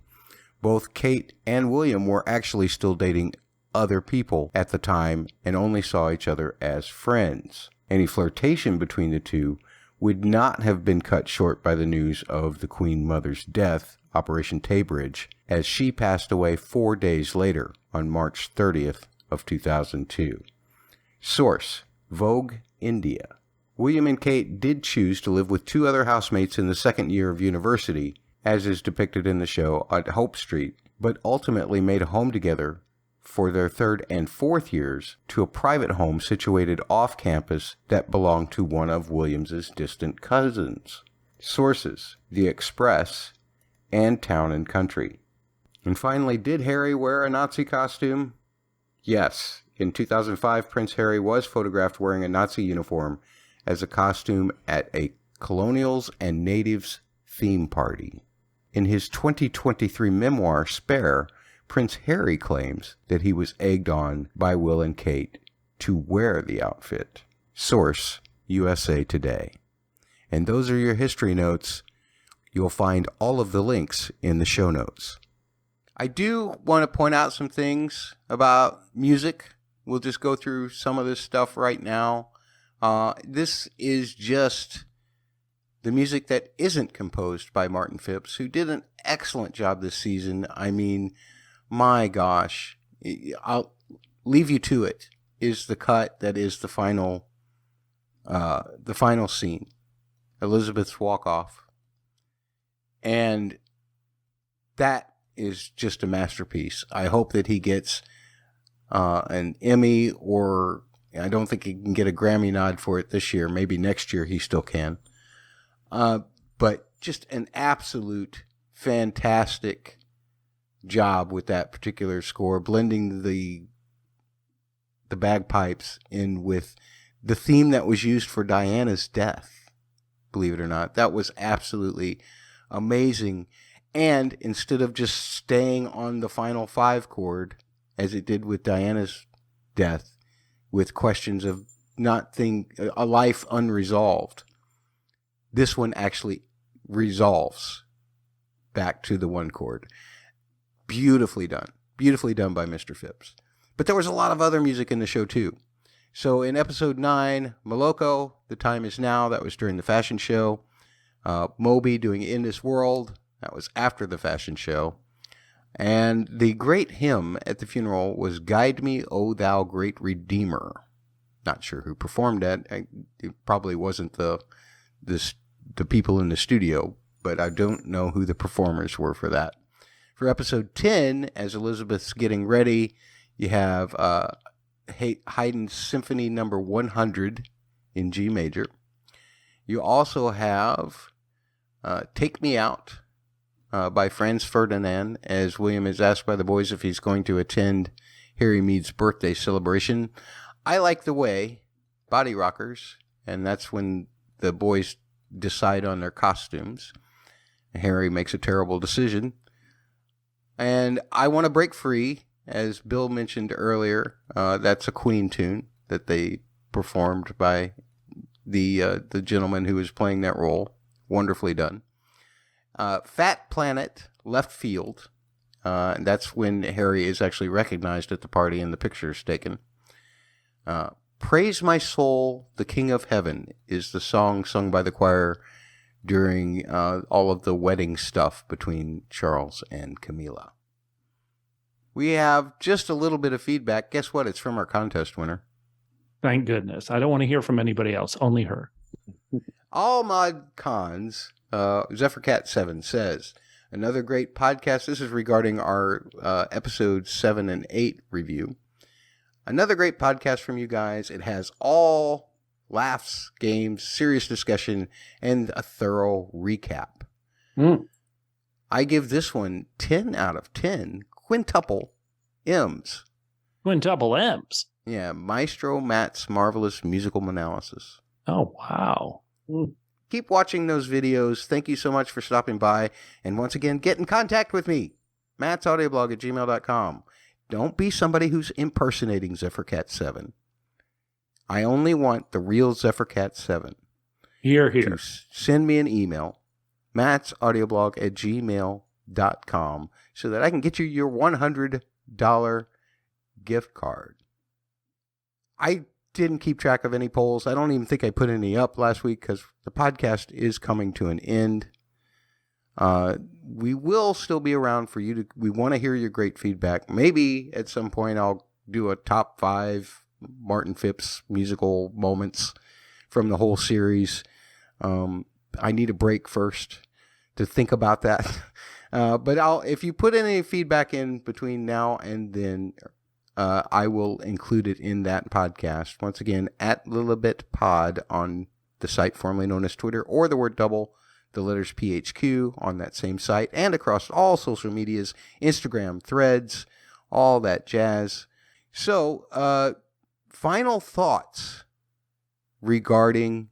Both Kate and William were actually still dating other people at the time and only saw each other as friends. Any flirtation between the two would not have been cut short by the news of the Queen Mother's death, Operation Taybridge, as she passed away 4 days later on March 30th of 2002. Source: Vogue India. William and Kate did choose to live with 2 other housemates in the second year of university, as is depicted in the show, at Hope Street, but ultimately made a home together for their third and fourth years to a private home situated off campus that belonged to one of Williams's distant cousins. Sources: The Express and Town and Country. And finally, did Harry wear a Nazi costume? Yes. In 2005, Prince Harry was photographed wearing a Nazi uniform as a costume at a Colonials and Natives theme party. In his 2023 memoir, Spare, Prince Harry claims that he was egged on by Will and Kate to wear the outfit. Source: USA Today. And those are your history notes. You'll find all of the links in the show notes. I do want to point out some things about music. We'll just go through some of this stuff right now. This is just the music that isn't composed by Martin Phipps, who did an excellent job this season. I mean, my gosh, I'll leave you to it. Is the cut that is the final scene, Elizabeth's walk-off. And that is just a masterpiece. I hope that he gets an Emmy, or I don't think he can get a Grammy nod for it this year. Maybe next year he still can. But just an absolute fantastic job with that particular score, blending the bagpipes in with the theme that was used for Diana's death. Believe it or not, that was absolutely amazing. And instead of just staying on the final 5 chord, as it did with Diana's death, with questions of a life unresolved, this one actually resolves back to the 1 chord. Beautifully done by Mr. Phipps. But there was a lot of other music in the show too. So in episode 9, Moloko, The Time Is Now, that was during the fashion show. Moby doing In This World, that was after the fashion show. And the great hymn at the funeral was Guide Me, O Thou Great Redeemer. Not sure who performed that. It probably wasn't the people in the studio, but I don't know who the performers were for that. For episode 10, as Elizabeth's getting ready, you have Haydn's Symphony Number 100 in G major. You also have Take Me Out by Franz Ferdinand, as William is asked by the boys if he's going to attend Harry Mead's birthday celebration. I Like the Way, Body Rockers, and that's when the boys decide on their costumes. Harry makes a terrible decision. And I Want to Break Free, as Bill mentioned earlier, that's a Queen tune that they performed by the gentleman who was playing that role. Wonderfully done. Fat Planet, Left Field. And that's when Harry is actually recognized at the party and the picture is taken. Praise My Soul, the King of Heaven is the song sung by the choir during all of the wedding stuff between Charles and Camilla. We have just a little bit of feedback. Guess what? It's from our contest winner. Thank goodness. I don't want to hear from anybody else, only her. All Mod Cons, Zephyrcat7 says, another great podcast. This is regarding our episodes 7 and 8 review. Another great podcast from you guys. It has all laughs, games, serious discussion, and a thorough recap. I give this one 10 out of 10 quintuple M's. Quintuple M's? Yeah, Maestro Matt's Marvelous Musical Analysis. Oh, wow. Keep watching those videos. Thank you so much for stopping by. And once again, get in contact with me. mattsaudioblog@gmail.com. Don't be somebody who's impersonating Zephyrcat7. I only want the real Zephyrcat7. Here. To send me an email, mattsaudioblog@gmail.com, so that I can get you your $100 gift card. I didn't keep track of any polls. I don't even think I put any up last week because the podcast is coming to an end. We will still be around for you we want to hear your great feedback. Maybe at some point I'll do a top 5 Martin Phipps musical moments from the whole series. I need a break first to think about that. But if you put any feedback in between now and then, I will include it in that podcast. Once again, at Lilibet Pod on the site formerly known as Twitter, or the word double, the letters PHQ on that same site, and across all social medias, Instagram, Threads, all that jazz. So, final thoughts regarding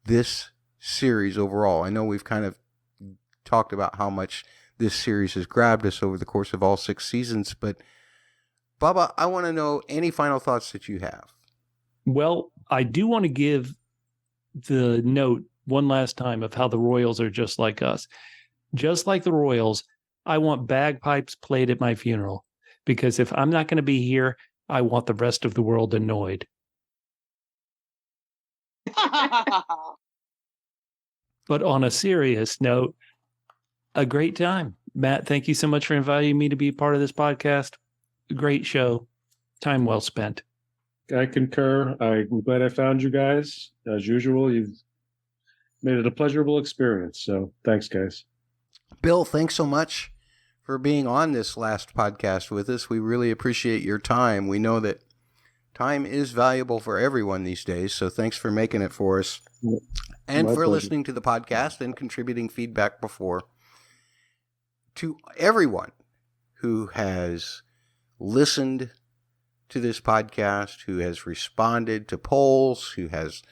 this series overall. I know we've kind of talked about how much this series has grabbed us over the course of all 6 seasons, but Bubba, I want to know any final thoughts that you have. Well, I do want to give the note one last time of how the Royals are just like us. Just like the Royals, I want bagpipes played at my funeral, because if I'm not going to be here, I want the rest of the world annoyed. But on a serious note, a great time. Matt, thank you so much for inviting me to be part of this podcast. Great show. Time well spent. I concur. I'm glad I found you guys. As usual, you've made it a pleasurable experience. So thanks, guys. Bill, thanks so much for being on this last podcast with us. We really appreciate your time. We know that time is valuable for everyone these days, so thanks for making it for us. And for listening to the podcast and contributing feedback before. To everyone who has listened to this podcast, who has responded to polls, who has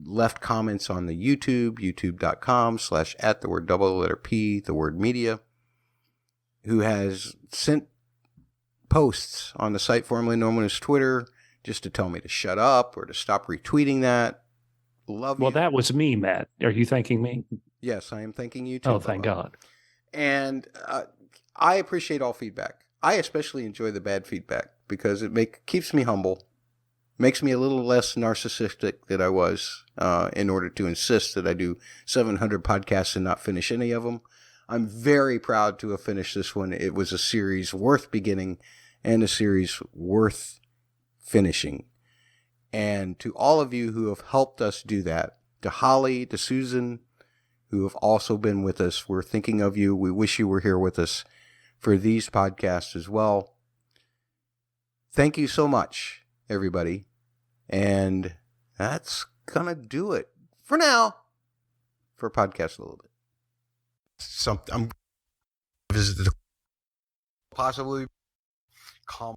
left comments on the youtube.com/at the word double letter P, the word media, who has sent posts on the site formerly known as Twitter just to tell me to shut up or to stop retweeting that. Love you. Well, that was me, Matt. Are you thanking me? Yes, I am thanking you too. Oh, thank God. And I appreciate all feedback. I especially enjoy the bad feedback because it keeps me humble, makes me a little less narcissistic than I was in order to insist that I do 700 podcasts and not finish any of them. I'm very proud to have finished this one. It was a series worth beginning and a series worth finishing. And to all of you who have helped us do that, to Holly, to Susan, who have also been with us, we're thinking of you. We wish you were here with us for these podcasts as well. Thank you so much, everybody. And that's going to do it for now for podcast a little bit. I'm visited possibly calm.